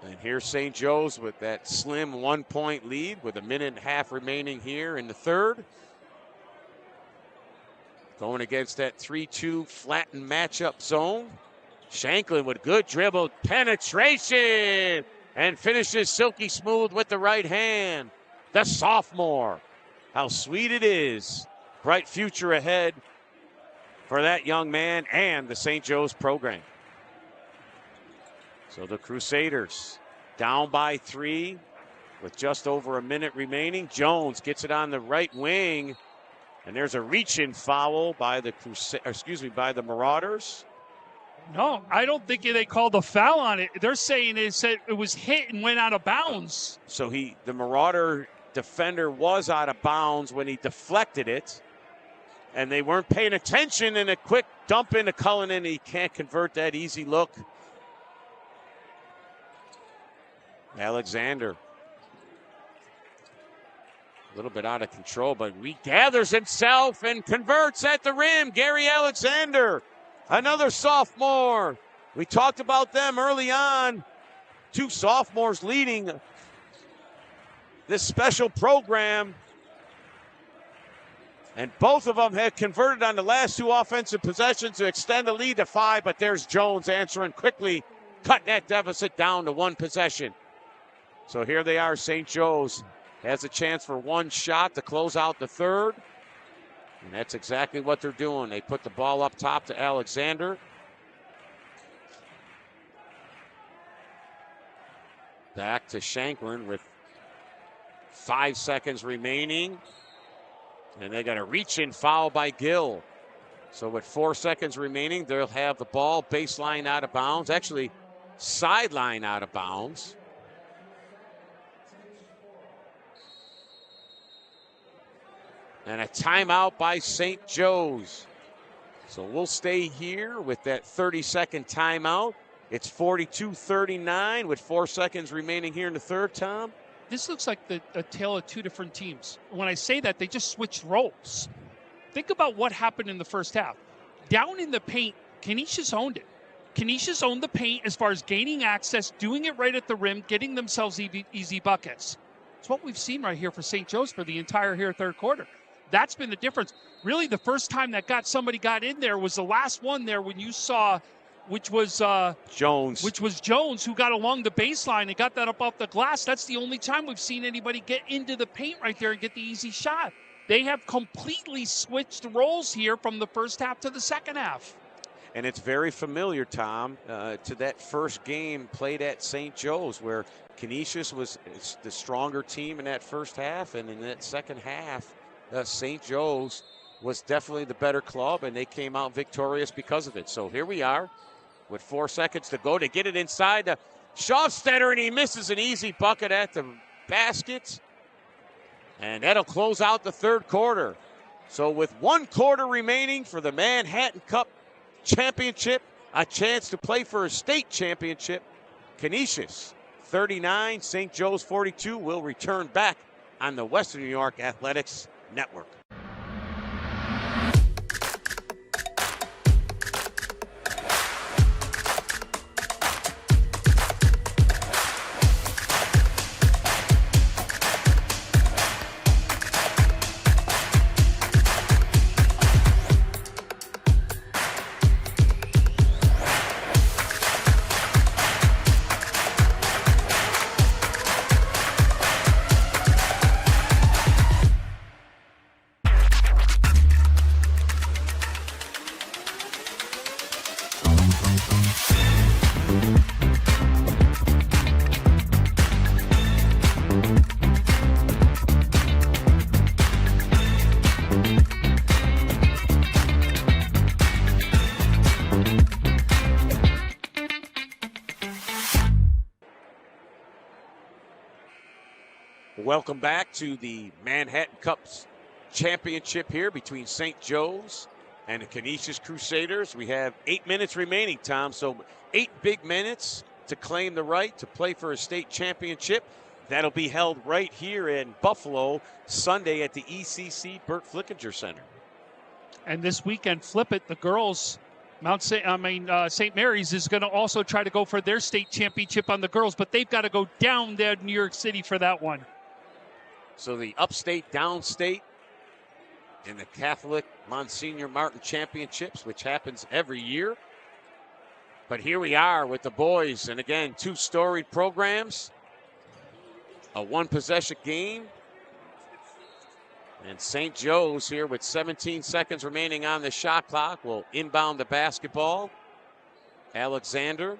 And here's St. Joe's with that slim 1-point lead with a minute and a half remaining here in the third. Going against that 3-2 flattened matchup zone. Shanklin with good dribble penetration and finishes silky smooth with the right hand. The sophomore. How sweet it is. Bright future ahead for that young man and the St. Joe's program. So the Crusaders down by 3 with just over a minute remaining. Jones gets it on the right wing, and there's a reach-in foul by the by the Marauders. No, I don't think they called a foul on it. They're saying it was hit and went out of bounds. So the Marauder defender was out of bounds when he deflected it, and they weren't paying attention, and a quick dump into Cullinan. He can't convert that easy look. Alexander, a little bit out of control, but regathers himself and converts at the rim. Gary Alexander, another sophomore. We talked about them early on. 2 sophomores leading this special program. And both of them had converted on the last 2 offensive possessions to extend the lead to 5, but there's Jones answering quickly, cutting that deficit down to 1 possession. So here they are. St. Joe's has a chance for 1 shot to close out the third. And that's exactly what they're doing. They put the ball up top to Alexander. Back to Shanklin with 5 seconds remaining. And they got a reach-in foul by Gill. So with 4 seconds remaining, they'll have the ball baseline out of bounds. Actually, sideline out of bounds. And a timeout by St. Joe's. So we'll stay here with that 30-second timeout. It's 42-39 with 4 seconds remaining here in the third, Tom. This looks like a tale of 2 different teams. When I say that, they just switched roles. Think about what happened in the first half. Down in the paint, Canisius owned it. Canisius owned the paint as far as gaining access, doing it right at the rim, getting themselves easy buckets. It's what we've seen right here for St. Joe's for the entire third quarter. That's been the difference. Really, the first time that somebody got in there was the last one there when you saw, which was Jones. Which was Jones, who got along the baseline and got that up off the glass. That's the only time we've seen anybody get into the paint right there and get the easy shot. They have completely switched roles here from the first half to the second half. And it's very familiar, Tom, to that first game played at St. Joe's, where Canisius was the stronger team in that first half, and in that second half, St. Joe's was definitely the better club, and they came out victorious because of it. So here we are with 4 seconds to go to get it inside to Schofstetter, and he misses an easy bucket at the basket. And that'll close out the third quarter. So with 1 quarter remaining for the Manhattan Cup Championship, a chance to play for a state championship, Canisius 39, St. Joe's 42 will return back on the Western New York Athletics Network. Welcome back to the Manhattan Cups Championship here between St. Joe's and the Canisius Crusaders. We have 8 minutes remaining, Tom, so 8 big minutes to claim the right to play for a state championship. That'll be held right here in Buffalo Sunday at the ECC Burt Flickinger Center. And this weekend, flip it, the girls, St. Mary's is going to also try to go for their state championship on the girls, but they've got to go down there to New York City for that one. So the upstate, downstate in the Catholic Monsignor Martin Championships, which happens every year. But here we are with the boys, and again, 2 storied programs, a 1-possession game. And St. Joe's here with 17 seconds remaining on the shot clock will inbound the basketball. Alexander.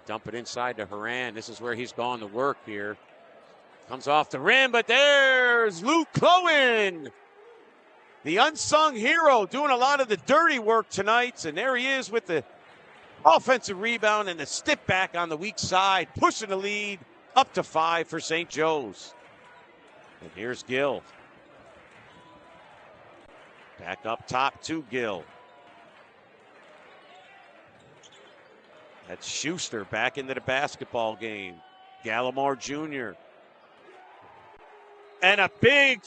Dump it inside to Haran. This is where he's gone to work here. Comes off the rim, but there's Luke Cohen, the unsung hero, doing a lot of the dirty work tonight. And there he is with the offensive rebound and the step back on the weak side, pushing the lead up to 5 for St. Joe's. And here's Gill. Back up top to Gill. That's Schuster back into the basketball game. Gallimore Jr. And a big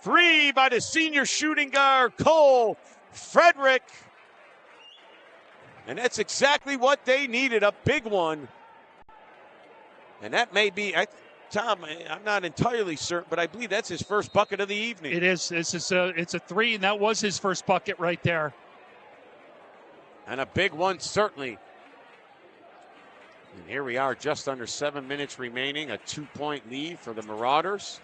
3 by the senior shooting guard, Cole Frederick. And that's exactly what they needed, a big one. And that may be, Tom, I'm not entirely certain, but I believe that's his first bucket of the evening. It is. It's a 3, and that was his first bucket right there. And a big one, certainly. And here we are, just under 7 minutes remaining, a 2-point lead for the Marauders.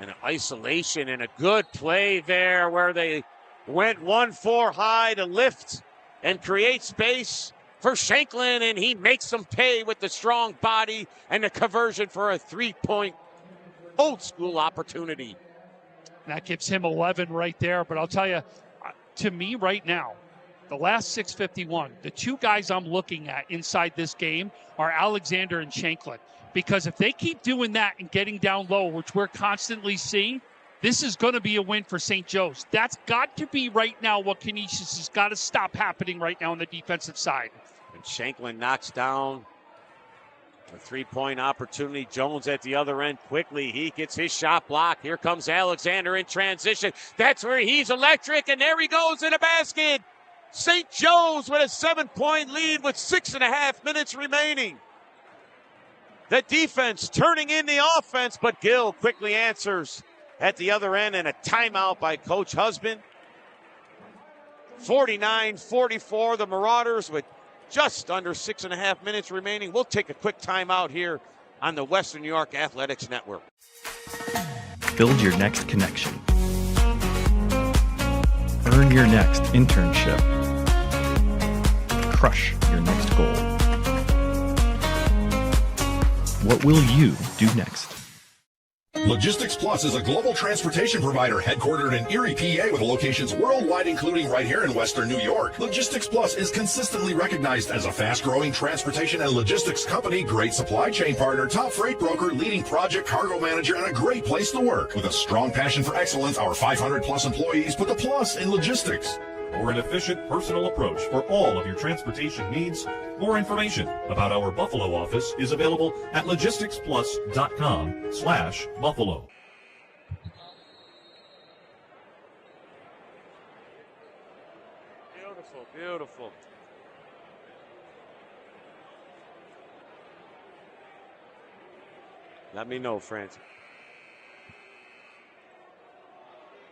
And an isolation and a good play there where they went 1-4 high to lift and create space for Shanklin, and he makes them pay with the strong body and the conversion for a 3-point old school opportunity. That gives him 11 right there. But I'll tell you, to me right now, the last 6:51, the 2 guys I'm looking at inside this game are Alexander and Shanklin. Because if they keep doing that and getting down low, which we're constantly seeing, this is going to be a win for St. Joe's. That's got to be right now what Canisius has got to stop happening right now on the defensive side. And Shanklin knocks down a 3-point opportunity. Jones at the other end quickly. He gets his shot blocked. Here comes Alexander in transition. That's where he's electric, and there he goes in a basket. St. Joe's with a 7-point lead with 6.5 minutes remaining. The defense turning in the offense, but Gill quickly answers at the other end, and a timeout by Coach Husband. 49-44, the Marauders with just under 6.5 minutes remaining. We'll take a quick timeout here on the Western New York Athletics Network. Build your next connection. Earn your next internship. Crush your next goal. What will you do next? Logistics Plus is a global transportation provider headquartered in Erie, PA with locations worldwide, including right here in Western New York. Logistics Plus is consistently recognized as a fast-growing transportation and logistics company, great supply chain partner, top freight broker, leading project cargo manager, and a great place to work. With a strong passion for excellence, our 500-plus employees put the plus in logistics. Or an efficient personal approach for all of your transportation needs. More information about our Buffalo office is available at logisticsplus.com/Buffalo. Beautiful, beautiful. Let me know, Francis.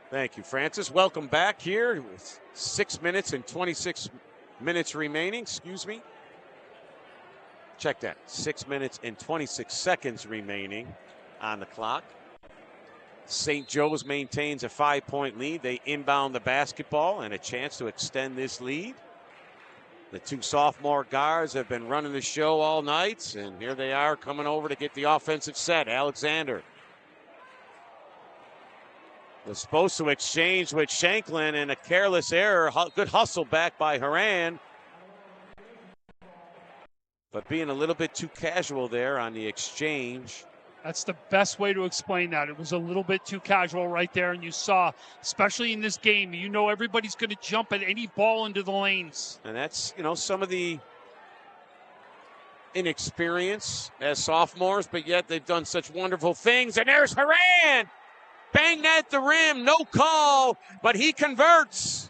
Thank you, Francis. Welcome back here with 6 minutes and 26 minutes remaining. Excuse me. Check that. 6 minutes and 26 seconds remaining on the clock. St. Joe's maintains a 5-point lead. They inbound the basketball and a chance to extend this lead. The two sophomore guards have been running the show all night, and here they are coming over to get the offensive set. Alexander was supposed to exchange with Shanklin, and a careless error. Good hustle back by Haran, but being a little bit too casual there on the exchange. That's the best way to explain that. It was a little bit too casual right there, and you saw, especially in this game, you know everybody's going to jump at any ball into the lanes. And that's, some of the inexperience as sophomores, but yet they've done such wonderful things. And there's Haran! Banged at the rim, no call, but he converts.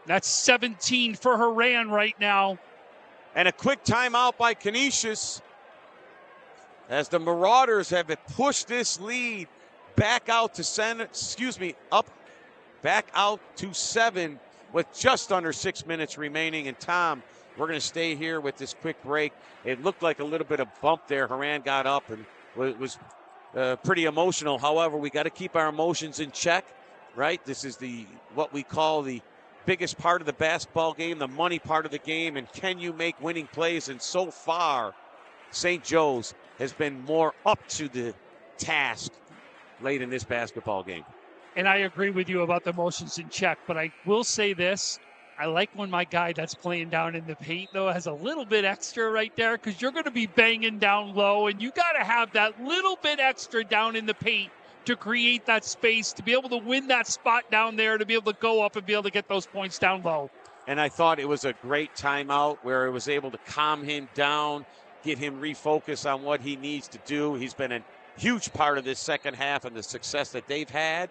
That's 17 for Haran right now. And a quick timeout by Canisius as the Marauders have pushed this lead back out to back out to 7 with just under 6 minutes remaining. And Tom, we're going to stay here with this quick break. It looked like a little bit of bump there. Haran got up and was pretty emotional. However, we got to keep our emotions in check, right? This is what we call the biggest part of the basketball game, the money part of the game, and can you make winning plays? And so far, St. Joe's has been more up to the task late in this basketball game. And I agree with you about the emotions in check, but I will say this. I like when my guy that's playing down in the paint, though, has a little bit extra right there, because you're going to be banging down low, and you got to have that little bit extra down in the paint to create that space, to be able to win that spot down there, to be able to go up and be able to get those points down low. And I thought it was a great timeout where it was able to calm him down, get him refocused on what he needs to do. He's been a huge part of this second half and the success that they've had.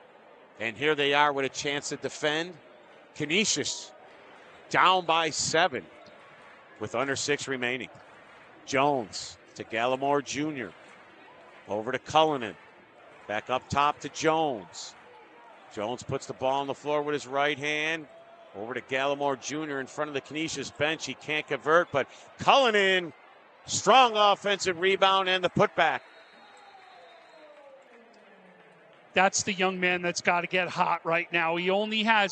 And here they are with a chance to defend. Canisius down by 7 with under 6 remaining. Jones to Gallimore Jr. Over to Cullinan. Back up top to Jones. Jones puts the ball on the floor with his right hand. Over to Gallimore Jr. in front of the Canisius bench. He can't convert, but Cullinan, strong offensive rebound and the putback. That's the young man that's got to get hot right now. He's only had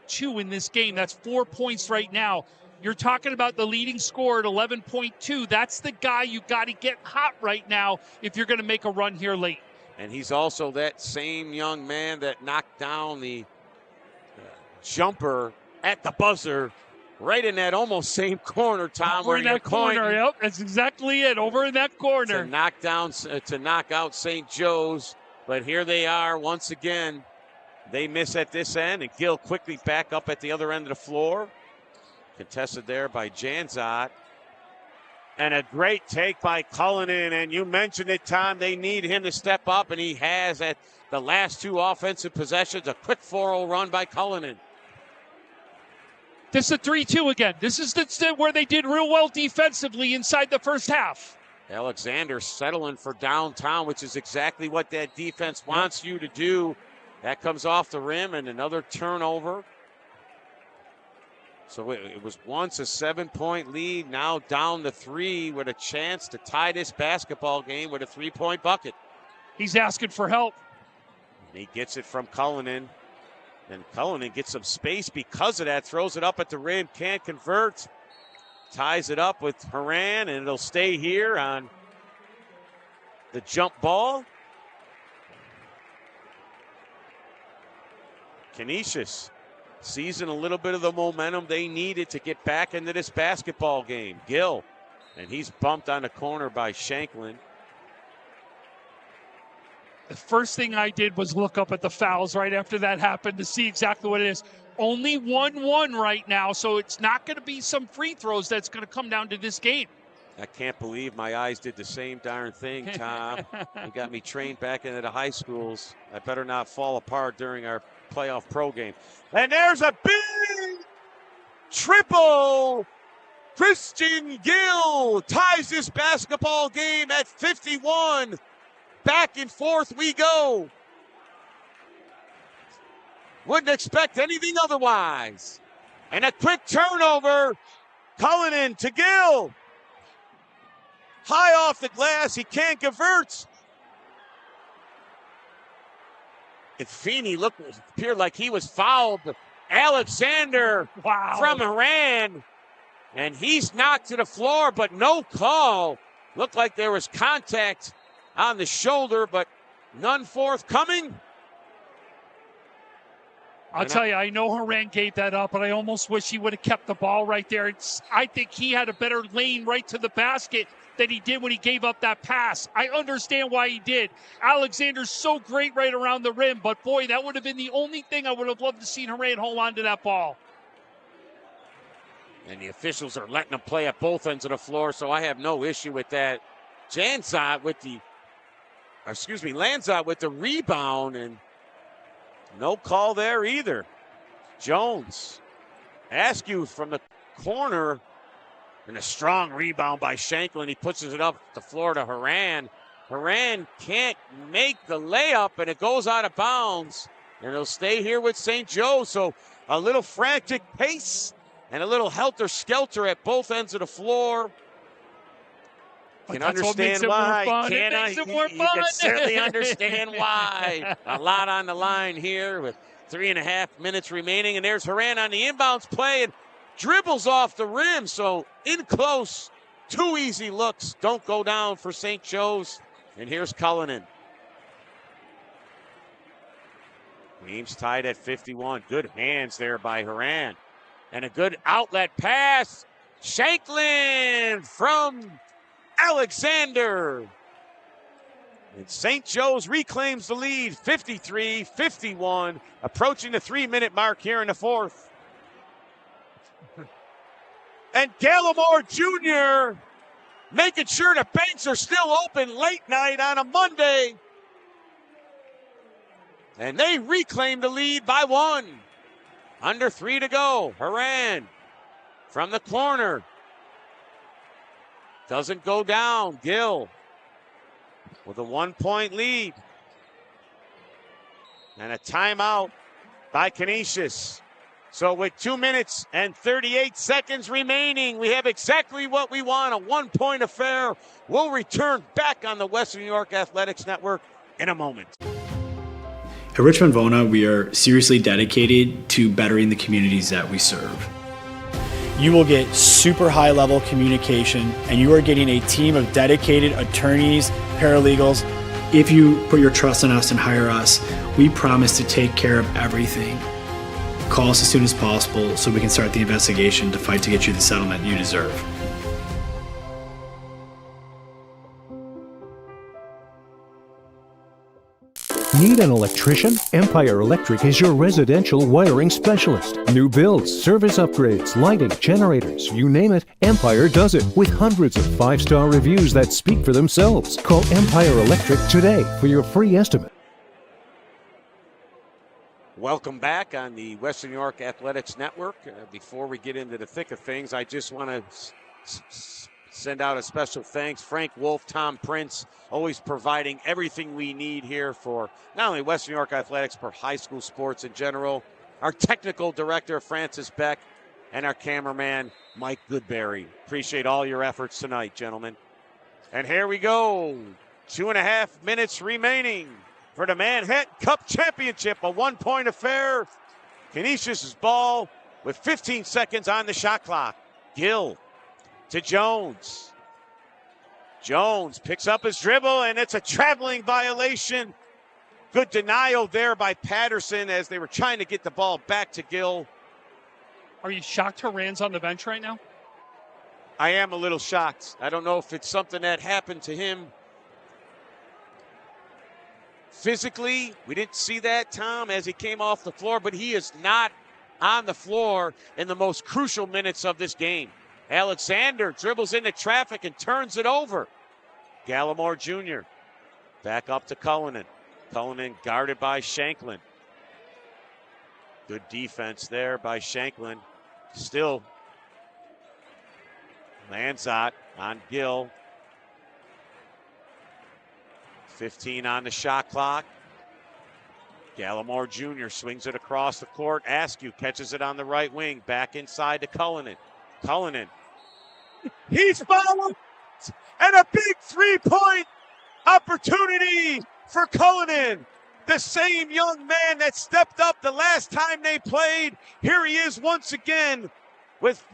2 in this game. That's 4 points right now. You're talking about the leading scorer at 11.2. That's the guy you got to get hot right now if you're going to make a run here late. And he's also that same young man that knocked down the jumper at the buzzer right in that almost same corner, Tom. Over in that corner, yep. That's exactly it. Over in that corner. To knock out St. Joe's. But here they are once again. They miss at this end, and Gill quickly back up at the other end of the floor. Contested there by Janzot. And a great take by Cullinan. And you mentioned it, Tom. They need him to step up, and he has at the last 2 offensive possessions. A quick 4-0 run by Cullinan. This is a 3-2 again. This is where they did real well defensively inside the first half. Alexander settling for downtown, which is exactly what that defense wants you to do. That comes off the rim, and another turnover. So it was once a 7-point lead, now down to 3 with a chance to tie this basketball game with a 3-point bucket. He's asking for help. And he gets it from Cullinan. And Cullinan gets some space because of that, throws it up at the rim, can't convert. Ties it up with Haran, and it'll stay here on the jump ball. Canisius seizing a little bit of the momentum they needed to get back into this basketball game. Gill, and he's bumped on the corner by Shanklin. The first thing I did was look up at the fouls right after that happened to see exactly what it is. Only 1-1 right now, so it's not going to be some free throws that's going to come down to this game. I can't believe my eyes did the same darn thing, Tom. You got me trained back into the high schools. I better not fall apart during our playoff pro game. And there's a big triple. Christian Gill ties this basketball game at 51. Back and forth we go. Wouldn't expect anything otherwise. And a quick turnover. Cullinan to Gill. High off the glass. He can't convert. And Feeney appeared like he was fouled. Alexander from Haran. And he's knocked to the floor, but no call. Looked like there was contact on the shoulder, but none forthcoming. I'll tell you, I know Haran gave that up, but I almost wish he would have kept the ball right there. I think he had a better lane right to the basket than he did when he gave up that pass. I understand why he did. Alexander's so great right around the rim, but boy, that would have been the only thing I would have loved to see Haran hold on to that ball. And the officials are letting them play at both ends of the floor, so I have no issue with that. Lanza with the rebound, and no call there either. Jones, Askew from the corner, and a strong rebound by Shanklin. He pushes it up the floor to Haran. Haran can't make the layup, and it goes out of bounds. And it'll stay here with St. Joe. So a little frantic pace and a little helter-skelter at both ends of the floor. But Can understand why. Can I? You can certainly understand why. A lot on the line here with 3.5 minutes remaining. And there's Haran on the inbounds play and dribbles off the rim. So in close, 2 easy looks. Don't go down for St. Joe's. And here's Cullinan. Game's tied at 51. Good hands there by Haran. And a good outlet pass. Shanklin from Alexander. And St. Joe's reclaims the lead, 53-51, approaching the 3-minute mark here in the fourth. And Gallimore Jr. making sure the banks are still open late night on a Monday. And they reclaim the lead by 1. Under 3 to go. Haran from the corner. Doesn't go down. Gill with a 1-point lead. And a timeout by Canisius. So with 2 minutes and 38 seconds remaining, we have exactly what we want, a 1-point affair. We'll return back on the Western New York Athletics Network in a moment. At Richmond Vona, we are seriously dedicated to bettering the communities that we serve. You will get super high level communication, and you are getting a team of dedicated attorneys, paralegals. If you put your trust in us and hire us, we promise to take care of everything. Call us as soon as possible so we can start the investigation to fight to get you the settlement you deserve. Need an electrician? Empire Electric is your residential wiring specialist. New builds, service upgrades, lighting, generators, you name it, Empire does it with hundreds of 5-star reviews that speak for themselves. Call Empire Electric today for your free estimate. Welcome back on the Western New York Athletics Network. Before we get into the thick of things, I just want to send out a special thanks. Frank Wolf, Tom Prince, always providing everything we need here for not only Western New York Athletics, but high school sports in general. Our technical director, Francis Beck, and our cameraman, Mike Goodberry. Appreciate all your efforts tonight, gentlemen. And here we go. 2.5 minutes remaining for the Manhattan Cup Championship, a 1-point affair. Canisius' ball with 15 seconds on the shot clock. Gill to Jones. Jones picks up his dribble, and it's a traveling violation. Good denial there by Patterson as they were trying to get the ball back to Gill. Are you shocked Horan's on the bench right now? I am a little shocked. I don't know if it's something that happened to him physically. We didn't see that, Tom, as he came off the floor, but he is not on the floor in the most crucial minutes of this game. Alexander dribbles into traffic and turns it over. Gallimore Jr. back up to Cullinan. Cullinan guarded by Shanklin. Good defense there by Shanklin. Still Lanzot on Gill. 15 on the shot clock. Gallimore Jr. swings it across the court. Askew catches it on the right wing. Back inside to Cullinan. Cullinan. He's fouled! And a big three-point opportunity for Cullinan. The same young man that stepped up the last time they played. Here he is once again with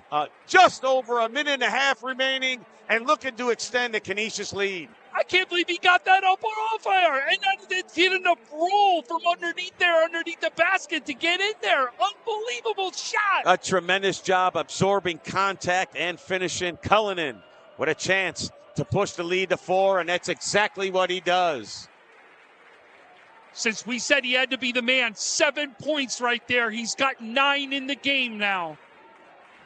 just over a minute and a half remaining and looking to extend the Canisius lead. I can't believe he got that up on fire. And then did enough roll from underneath the basket to get in there. Unbelievable shot. A tremendous job absorbing contact and finishing. Cullinan with a chance to push the lead to 4, and that's exactly what he does. Since we said he had to be the man, 7 points right there. He's got 9 in the game now.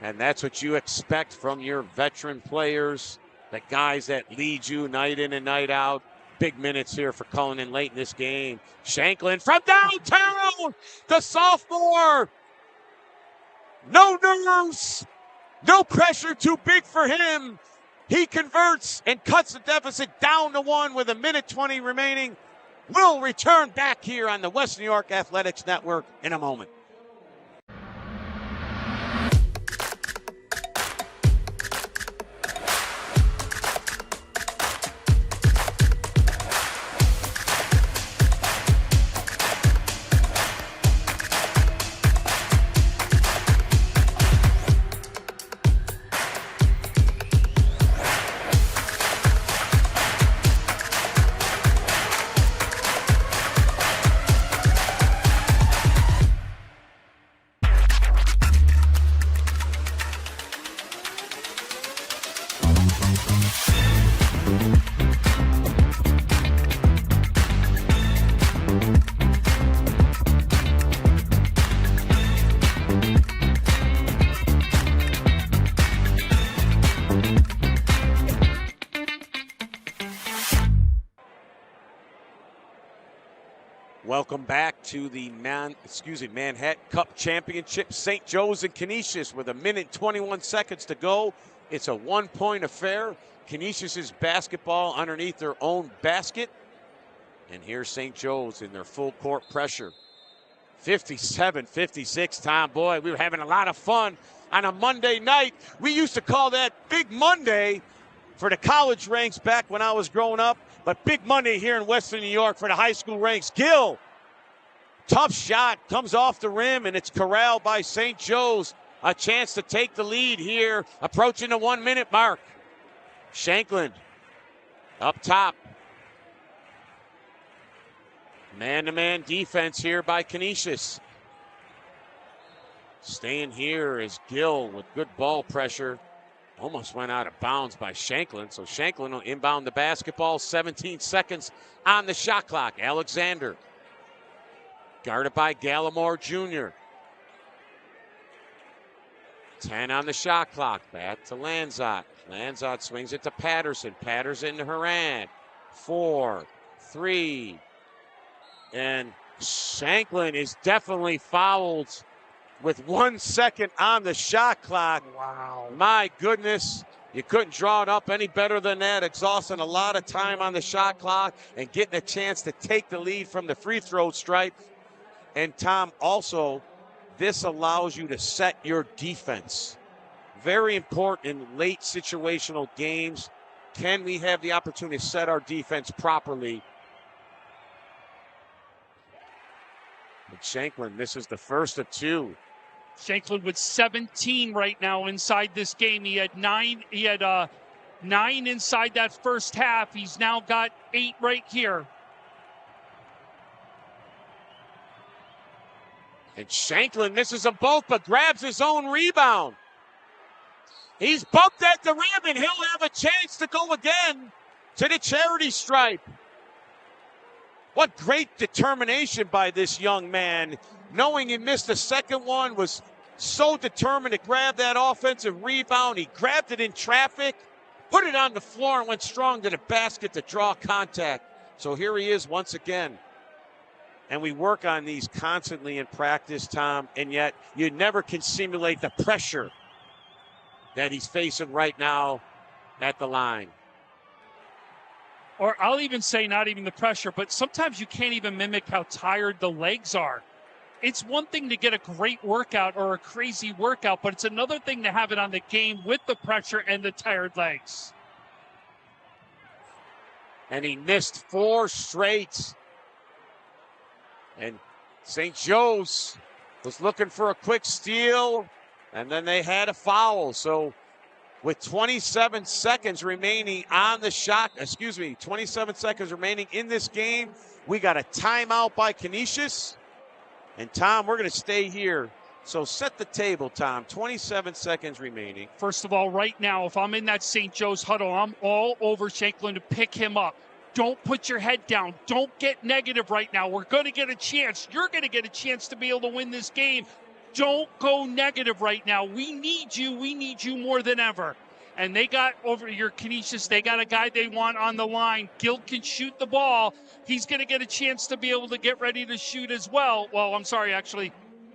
And that's what you expect from your veteran players, the guys that lead you night in and night out. Big minutes here for Cullinan late in this game. Shanklin from downtown, the sophomore. No nerves, no pressure too big for him. He converts and cuts the deficit down to 1 with a minute 20 remaining. We'll return back here on the West New York Athletics Network in a moment. Welcome back to the Manhattan Cup Championship. St. Joe's and Canisius with a minute 21 seconds to go. It's a 1-point affair. Canisius' basketball underneath their own basket. And here's St. Joe's in their full court pressure. 57-56, Tom. Boy, we were having a lot of fun on a Monday night. We used to call that Big Monday for the college ranks back when I was growing up. But Big Monday here in Western New York for the high school ranks. Gill, tough shot, comes off the rim, and it's corralled by St. Joe's. A chance to take the lead here, approaching the 1-minute mark. Shanklin up top. Man-to-man defense here by Canisius. Staying here is Gill with good ball pressure. Almost went out of bounds by Shanklin. So Shanklin will inbound the basketball. 17 seconds on the shot clock. Alexander guarded by Gallimore Jr. 10 on the shot clock. Back to Lanzot. Lanzot swings it to Patterson. Patterson to Horan. 4, 3. And Shanklin is definitely fouled with 1 second on the shot clock. Wow. My goodness. You couldn't draw it up any better than that. Exhausting a lot of time on the shot clock and getting a chance to take the lead from the free throw stripe. And Tom, also, this allows you to set your defense. Very important in late situational games. Can we have the opportunity to set our defense properly? And Shanklin, this is the first of 2. Shanklin with 17 right now inside this game. He had 9 inside that first half. He's now got 8 right here. And Shanklin misses them both, but grabs his own rebound. He's bumped at the rim, and he'll have a chance to go again to the charity stripe. What great determination by this young man. Knowing he missed the second one, was so determined to grab that offensive rebound. He grabbed it in traffic, put it on the floor, and went strong to the basket to draw contact. So here he is once again. And we work on these constantly in practice, Tom, and yet you never can simulate the pressure that he's facing right now at the line. Or I'll even say not even the pressure, but sometimes you can't even mimic how tired the legs are. It's one thing to get a great workout or a crazy workout, but it's another thing to have it on the game with the pressure and the tired legs. And he missed 4 straight. And St. Joe's was looking for a quick steal, and then they had a foul. So with 27 seconds remaining on the shot, 27 seconds remaining in this game, we got a timeout by Canisius. And Tom, we're going to stay here. So set the table, Tom. 27 seconds remaining. First of all, right now, if I'm in that St. Joe's huddle, I'm all over Shanklin to pick him up. Don't put your head down. Don't get negative right now. We're going to get a chance. You're going to get a chance to be able to win this game. Don't go negative right now. We need you. We need you more than ever. And they got over your Canisius. They got a guy they want on the line. Gilt can shoot the ball. He's going to get a chance to be able to get ready to shoot as well. Well, I'm sorry, actually,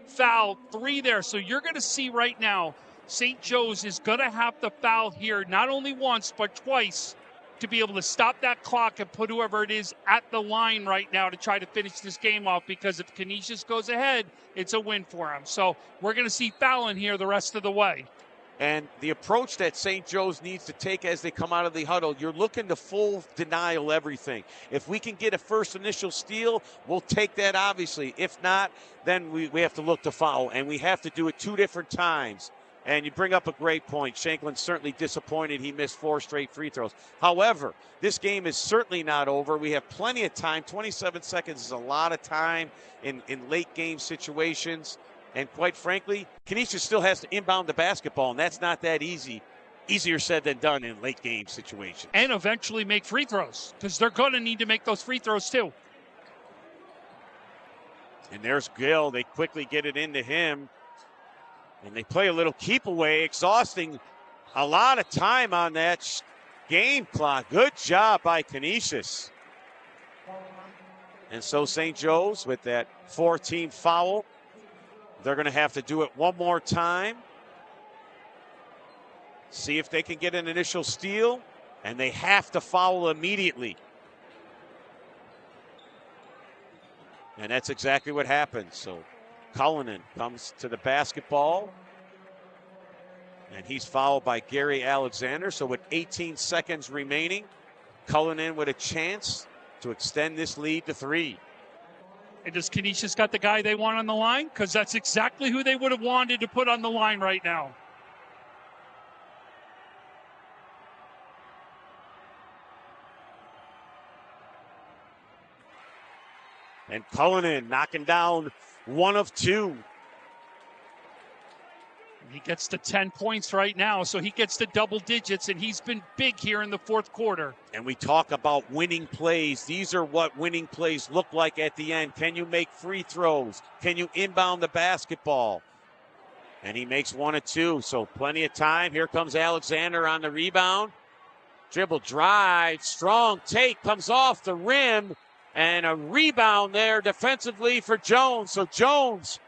foul 3 there. So you're going to see right now, St. Joe's is going to have to foul here, not only once, but twice, to be able to stop that clock and put whoever it is at the line right now to try to finish this game off, because if Canisius goes ahead, it's a win for them. So we're going to see fouling here the rest of the way. And the approach that St. Joe's needs to take as they come out of the huddle, you're looking to full denial everything. If we can get a first initial steal, we'll take that, obviously. If not, then we have to look to foul, and we have to do it 2 different times. And you bring up a great point. Shanklin's certainly disappointed he missed 4 straight free throws. However, this game is certainly not over. We have plenty of time. 27 seconds is a lot of time in late game situations. And quite frankly, Canisius still has to inbound the basketball, and that's not that easy. Easier said than done in late game situations. And eventually make free throws, because they're going to need to make those free throws too. And there's Gill. They quickly get it into him. And they play a little keep away, exhausting a lot of time on that game clock. Good job by Canisius. And so St. Joe's with that 4-team foul. They're going to have to do it one more time. See if they can get an initial steal. And they have to foul immediately. And that's exactly what happened. So Cullinan comes to the basketball, and he's fouled by Gary Alexander. So with 18 seconds remaining, Cullinan with a chance to extend this lead to 3. And does Canisius got the guy they want on the line? Because that's exactly who they would have wanted to put on the line right now. And Cullinan knocking down 1 of 2. He gets to 10 points right now, so he gets to double digits, and he's been big here in the 4th quarter. And we talk about winning plays. These are what winning plays look like at the end. Can you make free throws? Can you inbound the basketball? And he makes 1 of 2, so plenty of time. Here comes Alexander on the rebound. Dribble drive, strong take, comes off the rim. And a rebound there defensively for Jones. So Jones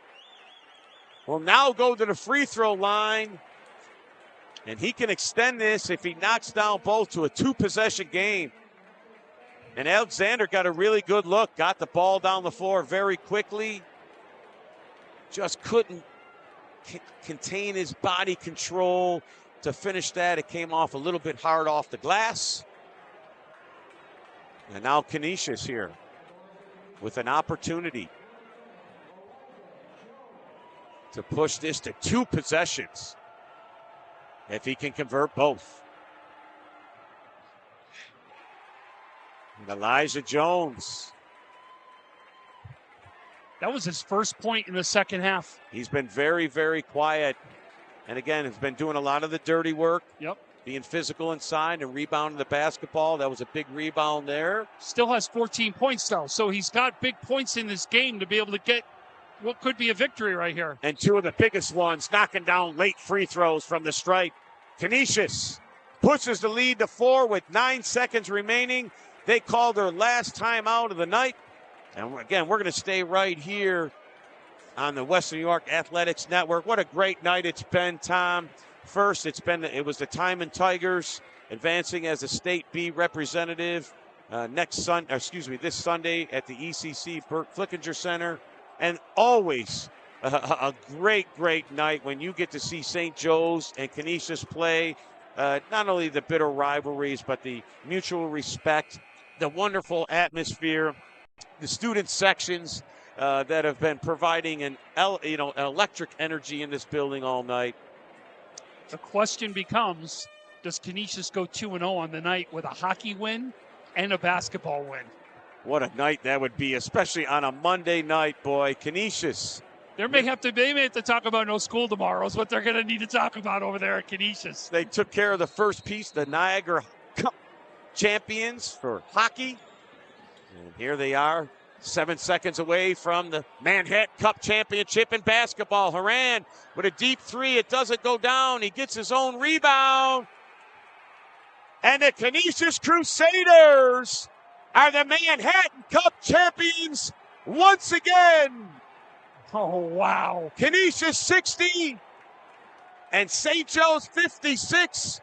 will now go to the free throw line. And he can extend this if he knocks down both to a 2-possession game. And Alexander got a really good look. Got the ball down the floor very quickly. Just couldn't contain his body control to finish that. It came off a little bit hard off the glass. And now Canisius here with an opportunity to push this to 2 possessions if he can convert both. And Elijah Jones. That was his first point in the second half. He's been very, very quiet. And again, has been doing a lot of the dirty work. Yep. Being physical inside and rebounding the basketball. That was a big rebound there. Still has 14 points, though. So he's got big points in this game to be able to get what could be a victory right here. And two of the biggest ones, knocking down late free throws from the stripe. Canisius pushes the lead to 4 with 9 seconds remaining. They called their last timeout of the night. And again, we're going to stay right here on the Western New York Athletics Network. What a great night it's been, Tom. First, it was the Timon Tigers advancing as a State B representative this Sunday at the ECC Burt Flickinger Center. And always a great, great night when you get to see St. Joe's and Canisius play. Not only the bitter rivalries, but the mutual respect, the wonderful atmosphere, the student sections that have been providing an electric energy in this building all night. The question becomes, does Canisius go 2-0 on the night with a hockey win and a basketball win? What a night that would be, especially on a Monday night, boy. Canisius. They may have to talk about no school tomorrow is what they're going to need to talk about over there at Canisius. They took care of the first piece, the Niagara Cup champions for hockey. And here they are, 7 seconds away from the Manhattan Cup championship in basketball. Horan with a deep three. It doesn't go down. He gets his own rebound. And the Canisius Crusaders are the Manhattan Cup champions once again. Oh, wow. Canisius 60 and St. Joe's 56.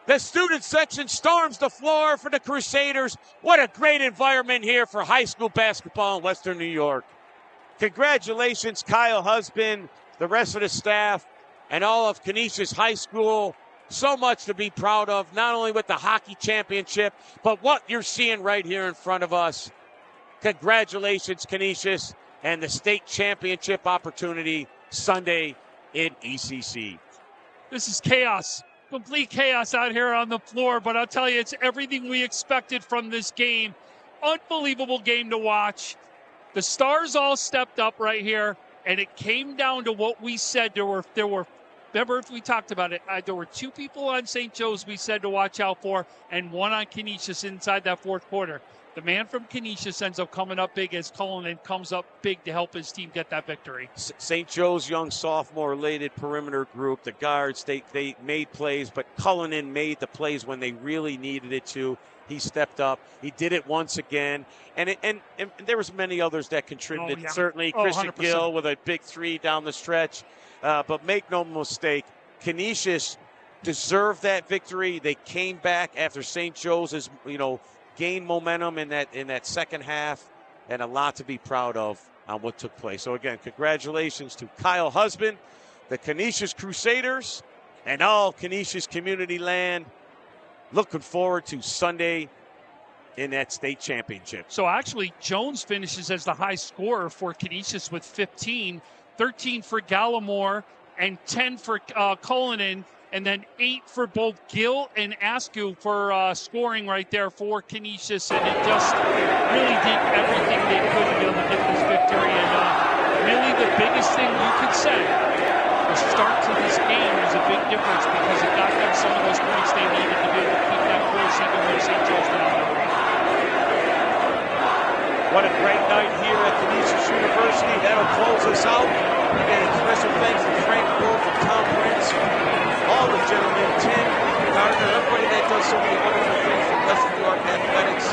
The student section storms the floor for the Crusaders. What a great environment here for high school basketball in Western New York. Congratulations, Kyle Husband, the rest of the staff, and all of Canisius High School. So much to be proud of, not only with the hockey championship, but what you're seeing right here in front of us. Congratulations, Canisius, and the state championship opportunity Sunday in ECC. This is chaos. Complete chaos out here on the floor, but I'll tell you, it's everything we expected from this game. Unbelievable game to watch. The Stars all stepped up right here, and it came down to what we said. There were remember, if we talked about it, there were 2 people on St. Joe's we said to watch out for, and 1 on Canisius inside that fourth quarter. The man from Canisius ends up coming up big as Cullinan comes up big to help his team get that victory. St. Joe's young sophomore-related perimeter group, the guards, they made plays, but Cullinan made the plays when they really needed it to. He stepped up. He did it once again. And there was many others that contributed. Oh, yeah. Certainly Christian 100%. Gill with a big 3 down the stretch. But make no mistake, Canisius deserved that victory. They came back after St. Joe's gained momentum in that second half, and a lot to be proud of on what took place. So again, congratulations to Kyle Husband, the Canisius Crusaders, and all Canisius community land. Looking forward to Sunday in that state championship. So actually, Jones finishes as the high scorer for Canisius with 15, 13 for Gallimore, and 10 for Cullinan, and then 8 for both Gill and Askew for scoring right there for Canisius. And it just really did everything they could to be able to get this victory. And really the biggest thing you could say, the start to this game was a big difference because it got them some of those points they needed to be able to keep that close even though St. Joe's went out of the lead. What a great night here at Canisius University. That'll close us out. Again, special thanks to Frank Wolf and Tom Prince, all the gentlemen, Tim, Gardner, everybody that does so many wonderful things for Western New York Athletics.